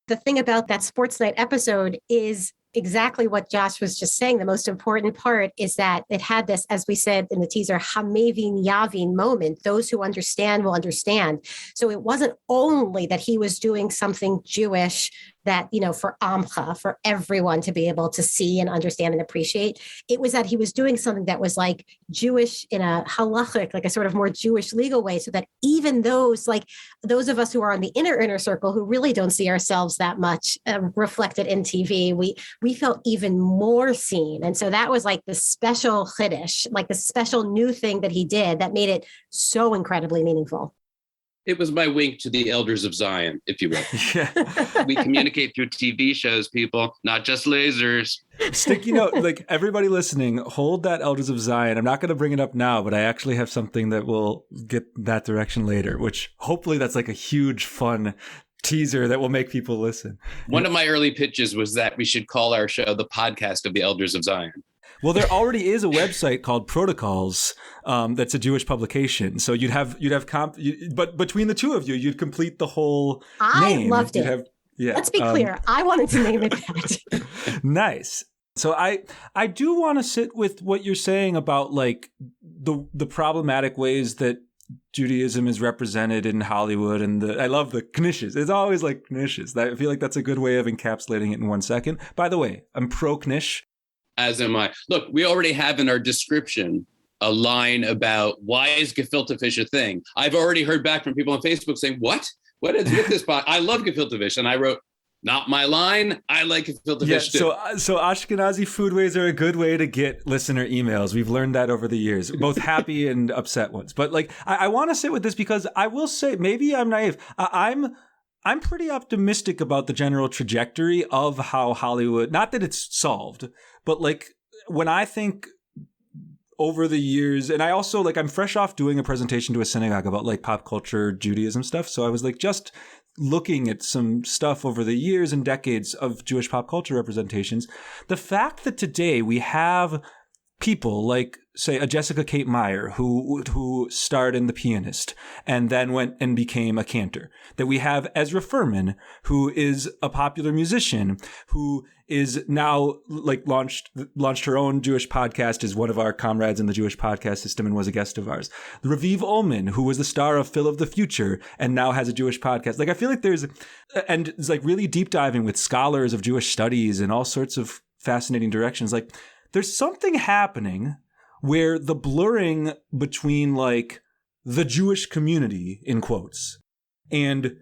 The thing about that Sports Night episode is exactly what Josh was just saying. The most important part is that it had this, as we said in the teaser, Hamevin Yavin moment. Those who understand will understand. So it wasn't only that he was doing something Jewish that, for Amcha, for everyone to be able to see and understand and appreciate. It was that he was doing something that was like Jewish in a halachic, like a sort of more Jewish legal way, so that even those of us who are on the inner circle who really don't see ourselves that much reflected in TV, we felt even more seen. And so that was like the special chiddush, like the special new thing that he did that made it so incredibly meaningful. It was my wink to the elders of Zion, if you will. Yeah. We communicate through TV shows, people, not just lasers. Sticky note, like everybody listening, hold that Elders of Zion. I'm not going to bring it up now, but I actually have something that will get that direction later, which hopefully that's like a huge fun teaser that will make people listen. One of my early pitches was that we should call our show the podcast of the Elders of Zion. Well, there already is a website called Protocols that's a Jewish publication. So but between the two of you, you'd complete the whole name. I loved it. Let's be clear. I wanted to name it that. Nice. So I do want to sit with what you're saying about like the problematic ways that Judaism is represented in Hollywood, and I love the knishes. It's always like knishes. I feel like that's a good way of encapsulating it in 1 second. By the way, I'm pro knish. As am I. Look, we already have in our description a line about why is gefilte fish a thing. I've already heard back from people on Facebook saying, what? What is with this pot? I love gefilte fish. And I wrote, not my line. I like gefilte fish too. So Ashkenazi foodways are a good way to get listener emails. We've learned that over the years, both happy and upset ones. But like, I want to sit with this because I will say, maybe I'm naive. I'm pretty optimistic about the general trajectory of how Hollywood, not that it's solved, but like when I think over the years, and I also like, I'm fresh off doing a presentation to a synagogue about like pop culture Judaism stuff. So I was like just looking at some stuff over the years and decades of Jewish pop culture representations. The fact that today we have people like, say, a Jessica Kate Meyer who starred in The Pianist and then went and became a cantor. That we have Ezra Furman, who is a popular musician, who is now like launched her own Jewish podcast, is one of our comrades in the Jewish podcast system and was a guest of ours. Raviv Ullman, who was the star of Phil of the Future and now has a Jewish podcast. Like I feel like and it's like really deep diving with scholars of Jewish studies and all sorts of fascinating directions. Like there's something happening where the blurring between like the Jewish community in quotes and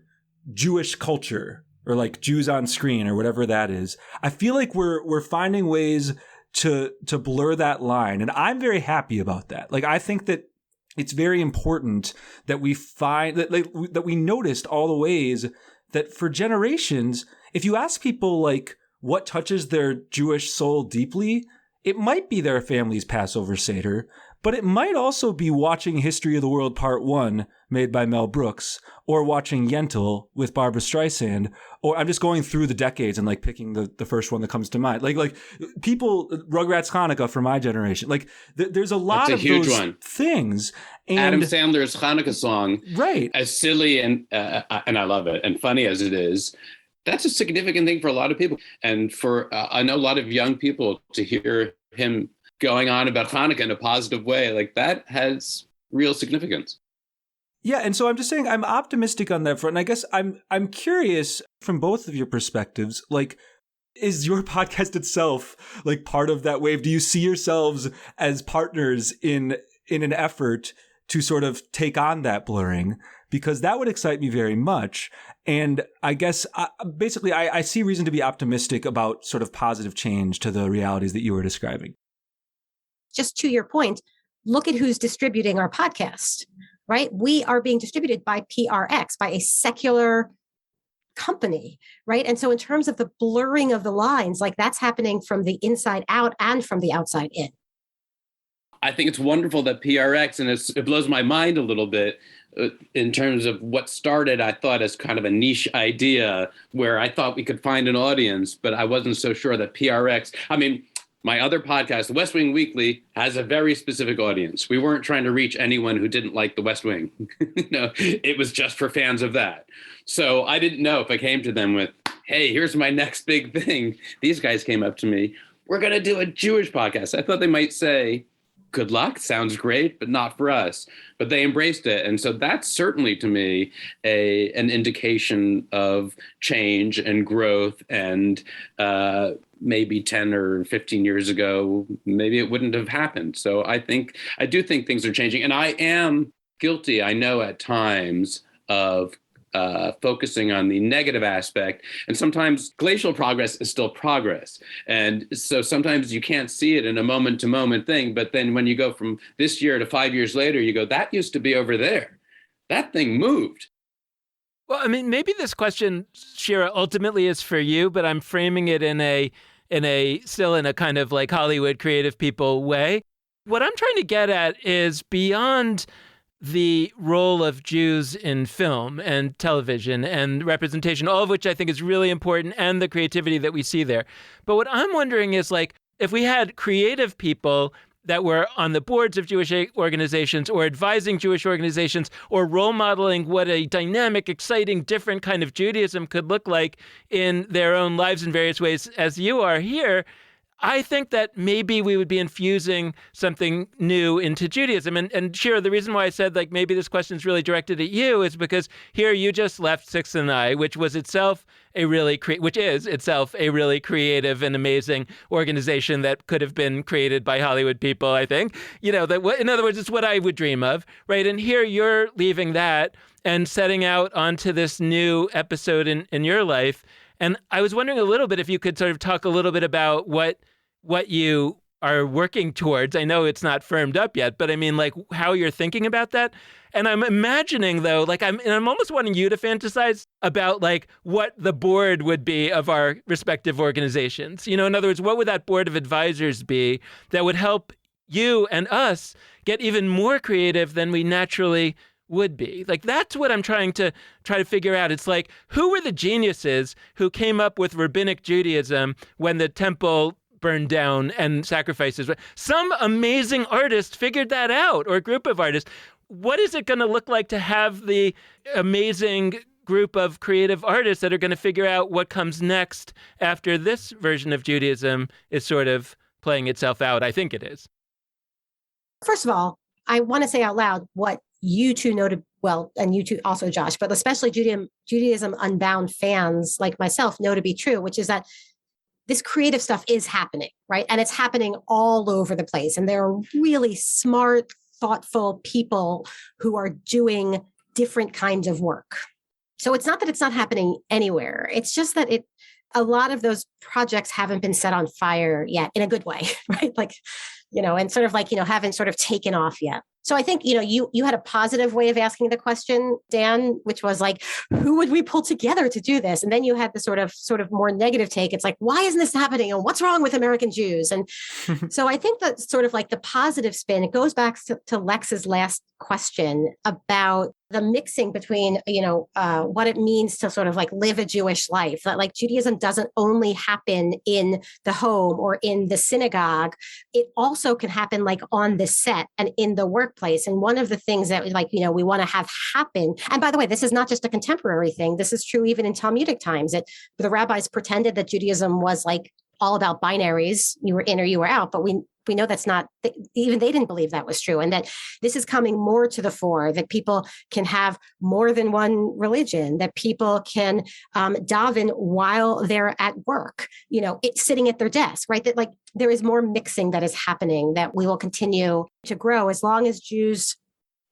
Jewish culture or like Jews on screen or whatever that is, I feel like we're finding ways to blur that line. And I'm very happy about that. Like, I think that it's very important that we find that we noticed all the ways that for generations, if you ask people like what touches their Jewish soul deeply, it might be their family's Passover Seder, but it might also be watching History of the World Part 1 made by Mel Brooks, or watching Yentl with Barbra Streisand, or I'm just going through the decades and like picking the first one that comes to mind. Like people, Rugrats Hanukkah for my generation. Like there's a lot of those things. And Adam Sandler's Hanukkah song, right? As silly and I love it and funny as it is, That's a significant thing for a lot of people. And for, I know a lot of young people to hear him going on about Hanukkah in a positive way, like that has real significance. Yeah, and so I'm just saying I'm optimistic on that front. And I guess I'm curious from both of your perspectives, like, is your podcast itself like part of that wave? Do you see yourselves as partners in an effort to sort of take on that blurring? Because that would excite me very much. And I guess basically I see reason to be optimistic about sort of positive change to the realities that you were describing. Just to your point, look at who's distributing our podcast, right? We are being distributed by PRX, by a secular company, right? And so in terms of the blurring of the lines, like that's happening from the inside out and from the outside in. I think it's wonderful that PRX, and it blows my mind a little bit in terms of what started, I thought, as kind of a niche idea where I thought we could find an audience, but I wasn't so sure that PRX, I mean, my other podcast, The West Wing Weekly, has a very specific audience. We weren't trying to reach anyone who didn't like The West Wing. No, it was just for fans of that. So I didn't know if I came to them with, hey, here's my next big thing. These guys came up to me. We're going to do a Jewish podcast. I thought they might say, good luck, sounds great, but not for us. But they embraced it. And so that's certainly, to me, an indication of change and growth. And maybe 10 or 15 years ago, maybe it wouldn't have happened. So I do think things are changing. And I am guilty, I know at times, of focusing on the negative aspect. And sometimes glacial progress is still progress. And so sometimes you can't see it in a moment to moment thing. But then when you go from this year to 5 years later, you go, that used to be over there. That thing moved. Well, I mean, maybe this question, Shira, ultimately is for you, but I'm framing it in a kind of like Hollywood creative people way. What I'm trying to get at is beyond the role of Jews in film and television and representation, all of which I think is really important, and the creativity that we see there. But what I'm wondering is, like, if we had creative people that were on the boards of Jewish organizations or advising Jewish organizations or role modeling what a dynamic, exciting, different kind of Judaism could look like in their own lives in various ways, as you are here, I think that maybe we would be infusing something new into Judaism. And Shira, the reason why I said like maybe this question is really directed at you is because here you just left Sixth and I, which is itself a really creative and amazing organization that could have been created by Hollywood people, I think. You know, in other words, it's what I would dream of, right? And here you're leaving that and setting out onto this new episode in your life. And I was wondering a little bit if you could sort of talk a little bit about what you are working towards. I know it's not firmed up yet, but I mean, like, how you're thinking about that. And I'm imagining, though, like, I'm almost wanting you to fantasize about, like, what the board would be of our respective organizations. You know, in other words, what would that board of advisors be that would help you and us get even more creative than we naturally would be? Like, that's what I'm trying to figure out. It's like, who were the geniuses who came up with rabbinic Judaism when the temple burned down and sacrifices? Some amazing artist figured that out, or a group of artists. What is it going to look like to have the amazing group of creative artists that are going to figure out what comes next after this version of Judaism is sort of playing itself out? I think it is. First of all, I want to say out loud what you two know well, and you two also, Josh, but especially Judaism Unbound fans like myself know to be true, which is that this creative stuff is happening, right? And it's happening all over the place. And there are really smart, thoughtful people who are doing different kinds of work. So it's not that it's not happening anywhere. It's just that a lot of those projects haven't been set on fire yet in a good way, right? Like, you know, and sort of like, you know, haven't sort of taken off yet. So I think, you know, you had a positive way of asking the question, Dan, which was like, who would we pull together to do this? And then you had the sort of more negative take. It's like, why isn't this happening? And what's wrong with American Jews? And so I think that sort of like the positive spin, it goes back to Lex's last question about the mixing between, you know, what it means to sort of like live a Jewish life. That like Judaism doesn't only happen in the home or in the synagogue. It also can happen like on the set and in the workplace. workplace. And one of the things that we want to have happen, and by the way, this is not just a contemporary thing. This is true even in Talmudic times. The rabbis pretended that Judaism was like all about binaries. You were in or you were out, but we know that's not, even they didn't believe that was true. And that this is coming more to the fore, that people can have more than one religion, that people can daven while they're at work, sitting at their desk, right? That there is more mixing that is happening, that we will continue to grow as long as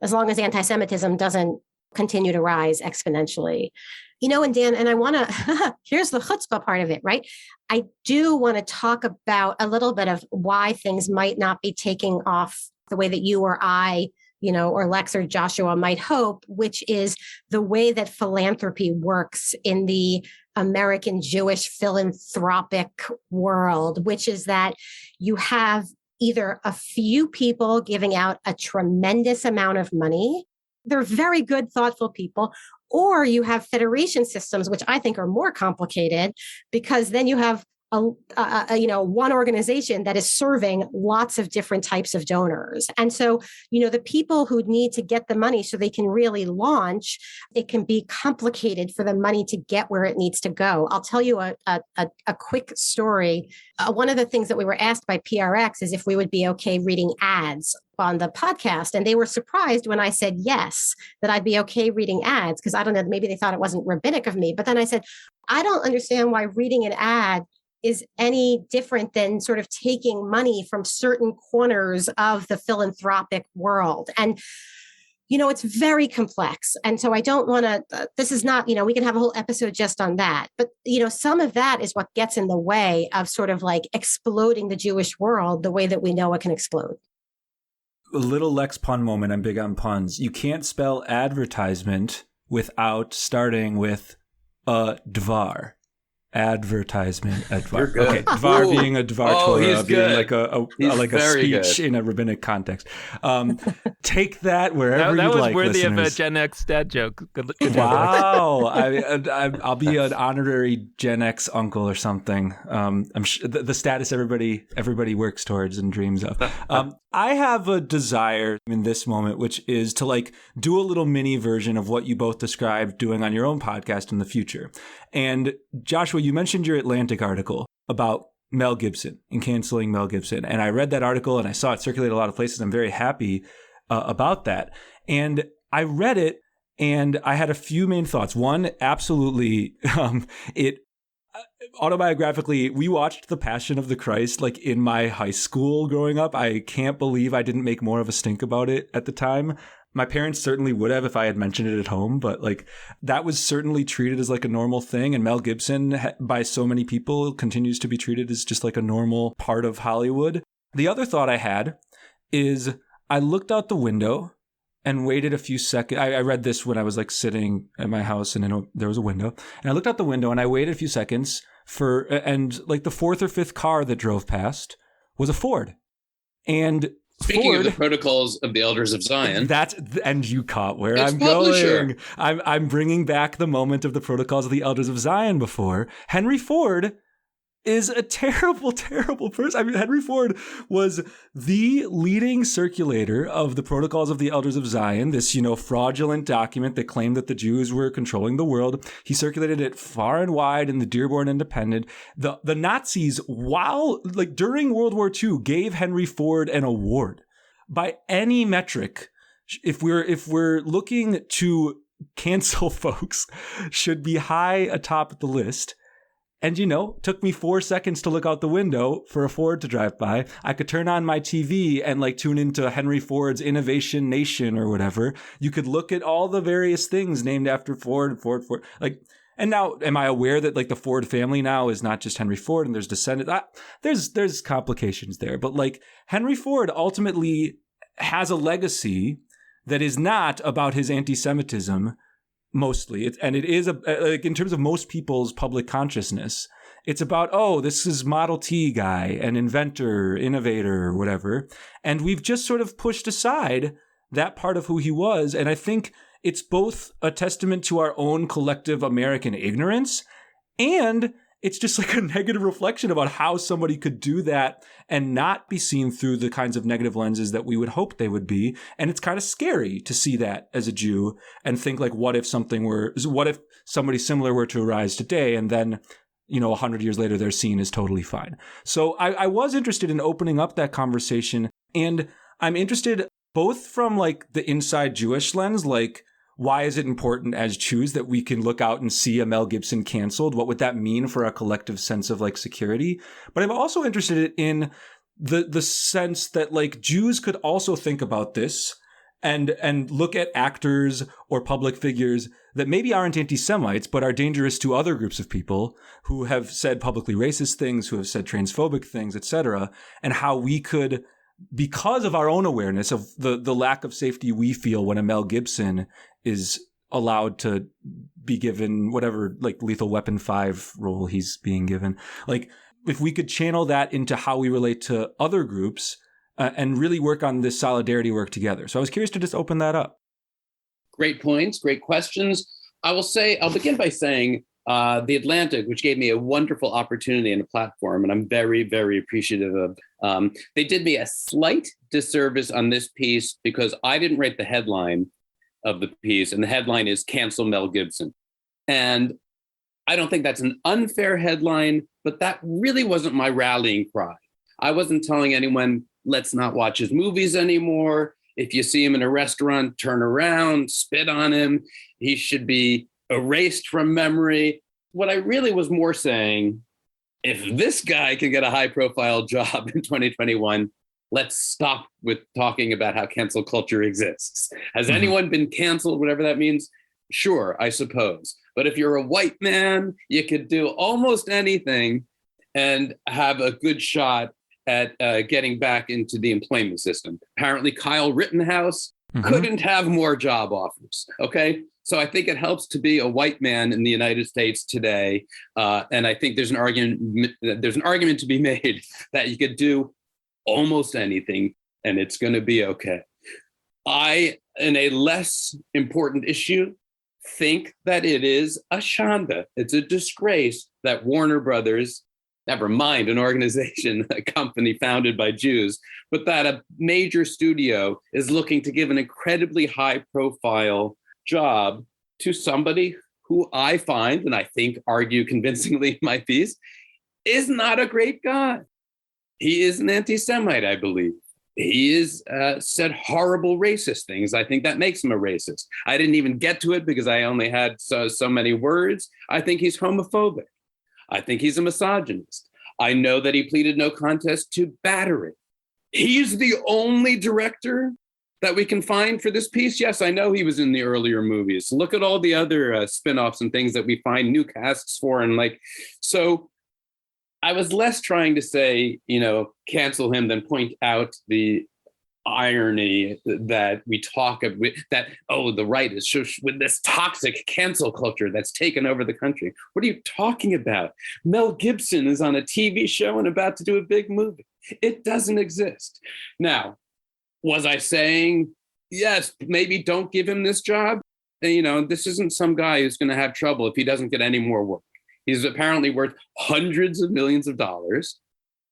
anti-Semitism doesn't continue to rise exponentially. And Dan, and I want to, here's the chutzpah part of it, right? I do want to talk about a little bit of why things might not be taking off the way that you or I, or Lex or Joshua might hope, which is the way that philanthropy works in the American Jewish philanthropic world, which is that you have either a few people giving out a tremendous amount of money. They're very good, thoughtful people. Or you have federation systems, which I think are more complicated, because then you have one organization that is serving lots of different types of donors. And so, the people who need to get the money so they can really launch, it can be complicated for the money to get where it needs to go. I'll tell you a quick story. One of the things that we were asked by PRX is if we would be okay reading ads on the podcast. And they were surprised when I said yes, that I'd be okay reading ads, because I don't know, maybe they thought it wasn't rabbinic of me. But then I said, I don't understand why reading an ad is any different than sort of taking money from certain corners of the philanthropic world. And, it's very complex. And so I don't want to, this is not, we can have a whole episode just on that. But, some of that is what gets in the way of sort of like exploding the Jewish world the way that we know it can explode. A little Lex pun moment. I'm big on puns. You can't spell advertisement without starting with a dvar. Advertisement. You're good. Okay, dvar being a dvar Torah, being like a speech good. in a rabbinic context. Take that wherever that you was like, worthy listeners. of a Gen X dad joke. Good job, Wow, I'll be an honorary Gen X uncle or something. I'm sure the status everybody works towards and dreams of. I have a desire in this moment, which is to do a little mini version of what you both described doing on your own podcast in the future. And Joshua, you mentioned your Atlantic article about Mel Gibson and canceling Mel Gibson. And I read that article and I saw it circulate a lot of places. I'm very happy about that. And I read it and I had a few main thoughts. One, absolutely, autobiographically, we watched The Passion of the Christ in my high school growing up. I can't believe I didn't make more of a stink about it at the time. My parents certainly would have if I had mentioned it at home, but that was certainly treated as a normal thing. And Mel Gibson, by so many people, continues to be treated as just a normal part of Hollywood. The other thought I had is I looked out the window and waited a few seconds. I read this when I was sitting at my house and there was a window. And I looked out the window and I waited a few seconds and the fourth or fifth car that drove past was a Ford. And Speaking of the protocols of the Elders of Zion, and you caught where it's I'm publisher. going. I'm bringing back the moment of the protocols of the Elders of Zion before. Henry Ford is a terrible, terrible person. I mean, Henry Ford was the leading circulator of the protocols of the Elders of Zion, this, fraudulent document that claimed that the Jews were controlling the world. He circulated it far and wide in the Dearborn Independent. The Nazis, during World War II, gave Henry Ford an award. By any metric, if we're looking to cancel folks, should be high atop the list. And, took me 4 seconds to look out the window for a Ford to drive by. I could turn on my TV and tune into Henry Ford's Innovation Nation or whatever. You could look at all the various things named after Ford. And now, am I aware that the Ford family now is not just Henry Ford and there's descendants? There's complications there. But Henry Ford ultimately has a legacy that is not about his anti-Semitism. Mostly. It is in terms of most people's public consciousness, it's about, this is Model T guy, an inventor, innovator, whatever. And we've just sort of pushed aside that part of who he was. And I think it's both a testament to our own collective American ignorance, and it's just like a negative reflection about how somebody could do that and not be seen through the kinds of negative lenses that we would hope they would be. And it's kind of scary to see that as a Jew and think like, what if somebody similar were to arise today, and then 100 years later, they're seen as totally fine. So I was interested in opening up that conversation, and I'm interested both from like the inside Jewish lens, like, why is it important as Jews that we can look out and see a Mel Gibson canceled? What would that mean for our collective sense of like security? But I'm also interested in the sense that like Jews could also think about this and look at actors or public figures that maybe aren't anti-Semites, but are dangerous to other groups of people who have said publicly racist things, who have said transphobic things, etc., and how we could, because of our own awareness of the lack of safety we feel when a Mel Gibson is allowed to be given whatever like Lethal Weapon 5 role he's being given. Like, if we could channel that into how we relate to other groups and really work on this solidarity work together. So I was curious to just open that up. Great points, great questions. I'll begin by saying The Atlantic, which gave me a wonderful opportunity and a platform, and I'm very, very appreciative of. They did me a slight disservice on this piece because I didn't write the headline of the piece, and the headline is "Cancel Mel Gibson." And I don't think that's an unfair headline, but that really wasn't my rallying cry. I wasn't telling anyone, let's not watch his movies anymore. If you see him in a restaurant, turn around, spit on him. He should be erased from memory. What I really was more saying, if this guy can get a high-profile job in 2021, let's stop with talking about how cancel culture exists. Has anyone been canceled, whatever that means? Sure, I suppose. But if you're a white man, you could do almost anything and have a good shot at getting back into the employment system. Apparently, Kyle Rittenhouse couldn't have more job offers, okay? So I think it helps to be a white man in the United States today. And I think there's an argument to be made that you could do almost anything and it's going to be okay. I, in a less important issue, think that it is a shanda. It's a disgrace that Warner Brothers, never mind an organization, a company founded by Jews, but that a major studio is looking to give an incredibly high profile job to somebody who I find, and I think argue convincingly in my piece, is not a great guy. He is an anti-Semite, I believe. He is said horrible racist things. I think that makes him a racist. I didn't even get to it because I only had so many words. I think he's homophobic. I think he's a misogynist. I know that he pleaded no contest to battery. He's the only director that we can find for this piece. Yes, I know he was in the earlier movies. Look at all the other spin-offs and things that we find new casts for. And so I was less trying to say, cancel him than point out the irony that we talk of that, the right is with this toxic cancel culture that's taken over the country. What are you talking about? Mel Gibson is on a TV show and about to do a big movie. It doesn't exist. Now, was I saying, yes, maybe don't give him this job? This isn't some guy who's going to have trouble if he doesn't get any more work. He's apparently worth hundreds of millions of dollars.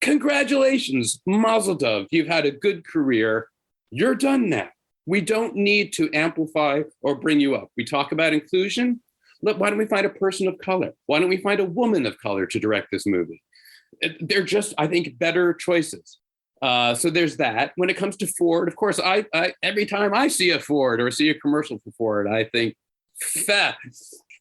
Congratulations, Mazel Tov. You've had a good career. You're done now. We don't need to amplify or bring you up. We talk about inclusion. Look, why don't we find a person of color? Why don't we find a woman of color to direct this movie? They're just, I think, better choices. So there's that. When it comes to Ford, of course, I every time I see a Ford or see a commercial for Ford, I think, fat.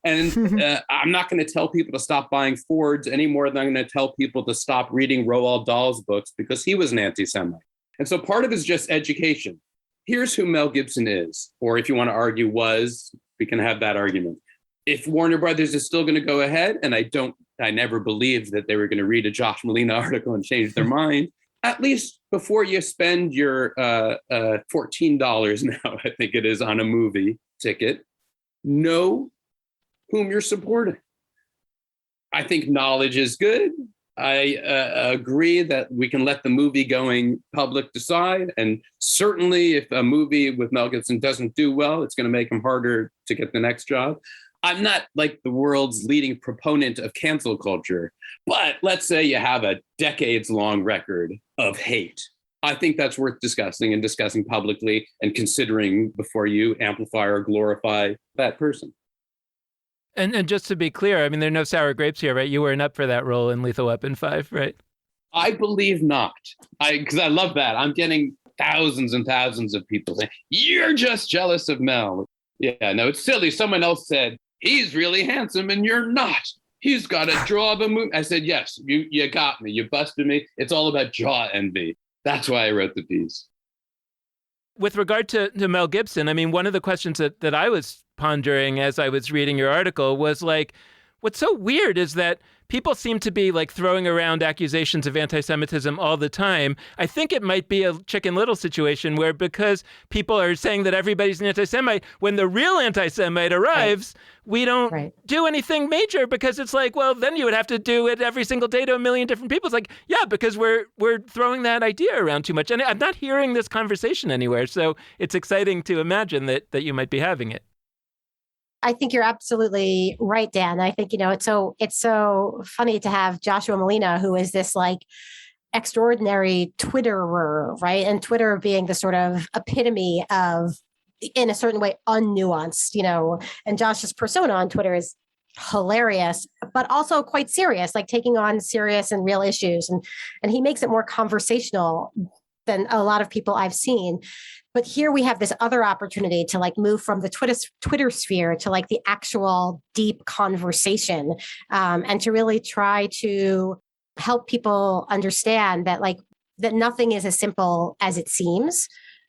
And I'm not going to tell people to stop buying Fords any more than I'm going to tell people to stop reading Roald Dahl's books because he was an anti-Semite. And so part of it is just education. Here's who Mel Gibson is, or if you want to argue was, we can have that argument. If Warner Brothers is still going to go ahead, and I never believed that they were going to read a Josh Malina article and change their mind, at least before you spend your $14 now, I think it is, on a movie ticket, know whom you're supporting. I think knowledge is good. I agree that we can let the movie going public decide. And certainly if a movie with Mel Gibson doesn't do well, it's going to make him harder to get the next job. I'm not like the world's leading proponent of cancel culture, but let's say you have a decades-long record of hate. I think that's worth discussing and discussing publicly and considering before you amplify or glorify that person. And just to be clear, I mean, there are no sour grapes here, right? You weren't up for that role in Lethal Weapon 5, right? I believe not. Because I love that. I'm getting thousands and thousands of people saying, you're just jealous of Mel. Yeah, no, it's silly. Someone else said, he's really handsome and you're not. He's got a jaw of a moon. I said, yes, you got me. You busted me. It's all about jaw envy. That's why I wrote the piece. With regard to Mel Gibson, I mean, one of the questions that I was pondering as I was reading your article was like, what's so weird is that people seem to be like throwing around accusations of anti-Semitism all the time. I think it might be a Chicken Little situation where because people are saying that everybody's an anti-Semite, when the real anti-Semite arrives, we don't do anything major because it's like, well, then you would have to do it every single day to a million different people. It's like, yeah, because we're throwing that idea around too much. And I'm not hearing this conversation anywhere. So it's exciting to imagine that you might be having it. I think you're absolutely right, Dan. I think, it's so funny to have Joshua Malina, who is this like extraordinary Twitterer, right? And Twitter being the sort of epitome of, in a certain way, unnuanced, and Josh's persona on Twitter is hilarious, but also quite serious, like taking on serious and real issues. And he makes it more conversational than a lot of people I've seen. But here we have this other opportunity to like move from the Twitter sphere to like the actual deep conversation, and to really try to help people understand that that nothing is as simple as it seems.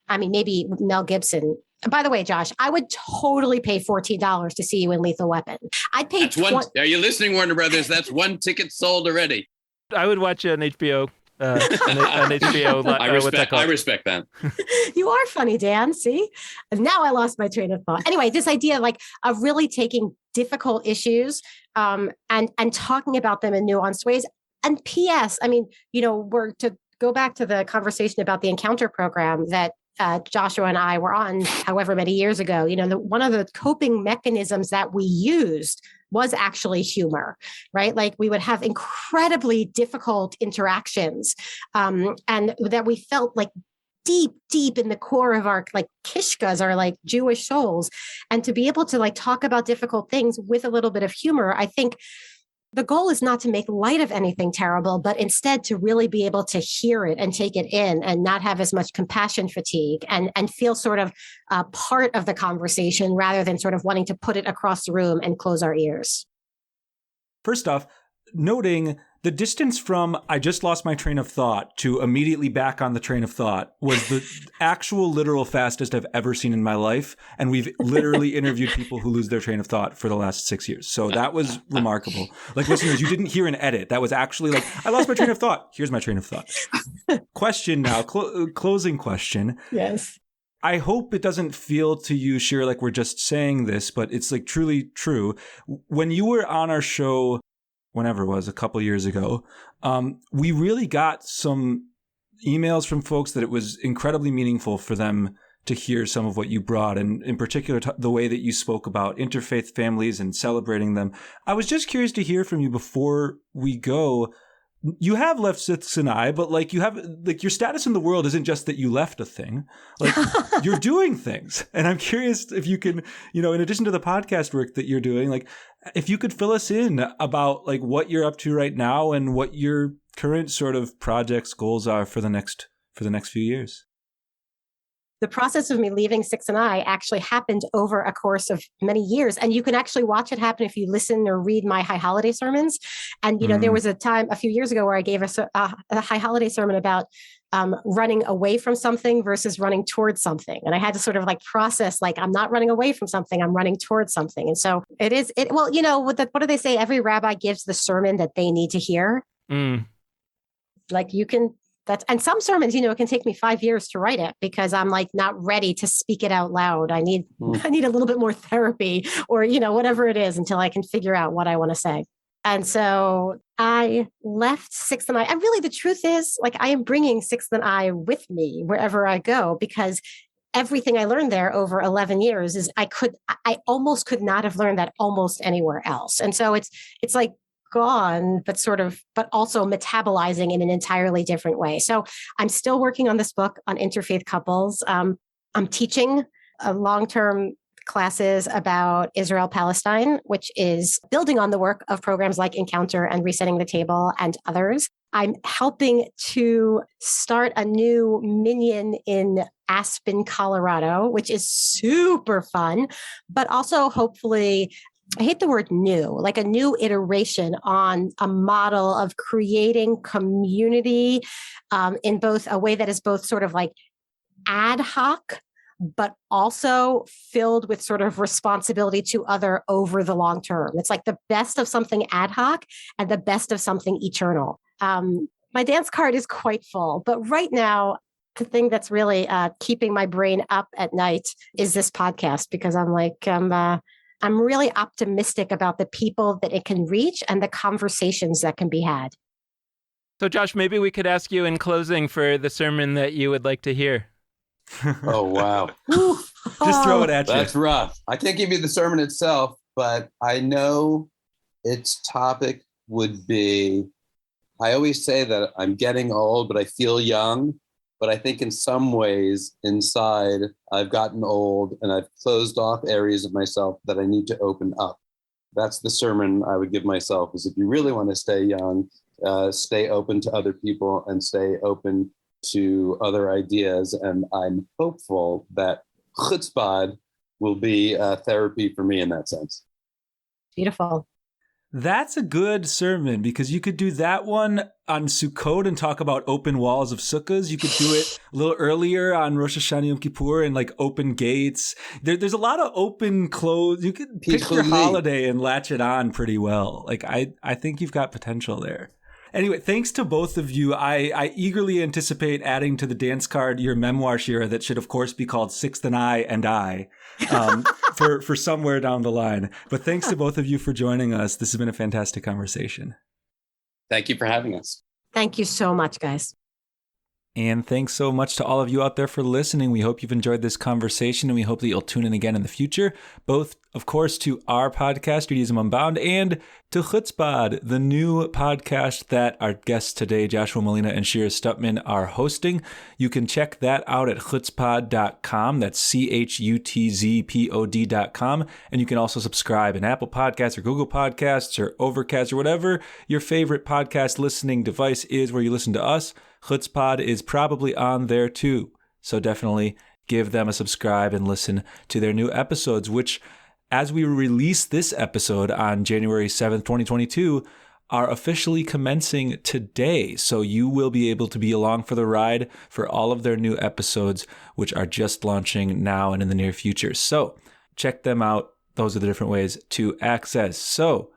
I mean, maybe Mel Gibson. By the way, Josh, I would totally pay $14 to see you in Lethal Weapon. I'd pay. Are you listening, Warner Brothers? That's one ticket sold already. I would watch it on HBO. On HBO. I respect that. You are funny, Dan. See? And now I lost my train of thought. Anyway, this idea of really taking difficult issues and talking about them in nuanced ways. And P.S., I mean, we're to go back to the conversation about the Encounter program that Joshua and I were on however many years ago. One of the coping mechanisms that we used was actually humor, right? Like we would have incredibly difficult interactions, and that we felt like deep in the core of our like kishkas, our like Jewish souls. And to be able to like talk about difficult things with a little bit of humor, I think the goal is not to make light of anything terrible, but instead to really be able to hear it and take it in and not have as much compassion fatigue and feel sort of part of the conversation rather than sort of wanting to put it across the room and close our ears. First off, noting the distance from I just lost my train of thought to immediately back on the train of thought was the actual literal fastest I've ever seen in my life. And we've literally interviewed people who lose their train of thought for the last 6 years. So that was remarkable. Like listeners, you didn't hear an edit. That was actually like, I lost my train of thought. Here's my train of thought. Question now, closing question. Yes. I hope it doesn't feel to you, Shira, like we're just saying this, but it's like truly true. When you were on our show, whenever it was, a couple years ago, we really got some emails from folks that it was incredibly meaningful for them to hear some of what you brought, and in particular, the way that you spoke about interfaith families and celebrating them. I was just curious to hear from you before we go. You have left Six and I, but like you have, like your status in the world isn't just that you left a thing, like you're doing things. And I'm curious if you can, in addition to the podcast work that you're doing, like if you could fill us in about like what you're up to right now and what your current sort of projects, goals are for the next few years. The process of me leaving Six and I actually happened over a course of many years. And you can actually watch it happen if you listen or read my High Holiday sermons. And, there was a time a few years ago where I gave a High Holiday sermon about running away from something versus running towards something. And I had to sort of like process, like, I'm not running away from something, I'm running towards something. And so what do they say? Every rabbi gives the sermon that they need to hear. Like you can, and some sermons, it can take me 5 years to write it because I'm like not ready to speak it out loud. I need a little bit more therapy or, whatever it is until I can figure out what I want to say. And so I left Sixth and I, and really the truth is like, I am bringing Sixth and I with me wherever I go, because everything I learned there over 11 years is I almost could not have learned that almost anywhere else. And so it's like gone, but also metabolizing in an entirely different way. So I'm still working on this book on interfaith couples. I'm teaching a long-term classes about Israel-Palestine, which is building on the work of programs like Encounter and Resetting the Table and others. I'm helping to start a new minion in Aspen, Colorado, which is super fun, but also hopefully, I hate the word new, like a new iteration on a model of creating community in both a way that is both sort of like ad hoc, but also filled with sort of responsibility to other over the long term. It's like the best of something ad hoc and the best of something eternal. My dance card is quite full, but right now, the thing that's really keeping my brain up at night is this podcast, because I'm really optimistic about the people that it can reach and the conversations that can be had. So Josh, maybe we could ask you in closing for the sermon that you would like to hear. Oh, wow. Just throw it at you. That's rough. I can't give you the sermon itself, but I know its topic would be, I always say that I'm getting old, but I feel young. But I think in some ways inside, I've gotten old and I've closed off areas of myself that I need to open up. That's the sermon I would give myself, is if you really want to stay young, stay open to other people and stay open to other ideas. And I'm hopeful that Chutzpod will be therapy for me in that sense. Beautiful. That's a good sermon, because you could do that one on Sukkot and talk about open walls of sukkahs. You could do it a little earlier on Rosh Hashanah Yom Kippur and like open gates. There's a lot of open clothes. You could pick your holiday and latch it on pretty well. Like I think you've got potential there. Anyway, thanks to both of you. I eagerly anticipate adding to the dance card your memoir, Shira, that should, of course, be called Sixth and I, for somewhere down the line. But thanks to both of you for joining us. This has been a fantastic conversation. Thank you for having us. Thank you so much, guys. And thanks so much to all of you out there for listening. We hope you've enjoyed this conversation, and we hope that you'll tune in again in the future, both, of course, to our podcast, Judaism Unbound, and to Chutzpod, the new podcast that our guests today, Joshua Malina and Shira Stutman, are hosting. You can check that out at chutzpod.com. That's CHUTZPOD.com. And you can also subscribe in Apple Podcasts or Google Podcasts or Overcast or whatever your favorite podcast listening device is where you listen to us. Chutzpod is probably on there too. So definitely give them a subscribe and listen to their new episodes, which, as we release this episode on January 7th, 2022, are officially commencing today. So you will be able to be along for the ride for all of their new episodes, which are just launching now and in the near future. So check them out. Those are the different ways to access. So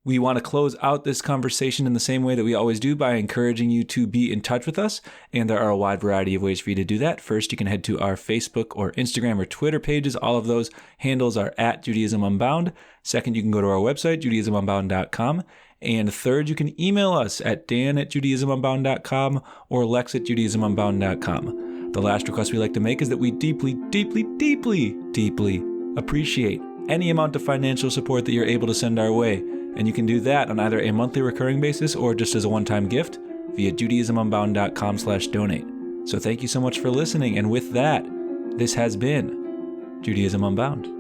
we want to close out this conversation in the same way that we always do, by encouraging you to be in touch with us. And there are a wide variety of ways for you to do that. First, you can head to our Facebook or Instagram or Twitter pages. All of those handles are at Judaism Unbound. Second, you can go to our website, JudaismUnbound.com. And third, you can email us at dan@JudaismUnbound.com or lex@JudaismUnbound.com. The last request we like to make is that we deeply, deeply, deeply, deeply appreciate any amount of financial support that you're able to send our way. And you can do that on either a monthly recurring basis or just as a one-time gift via JudaismUnbound.com/donate. So thank you so much for listening. And with that, this has been Judaism Unbound.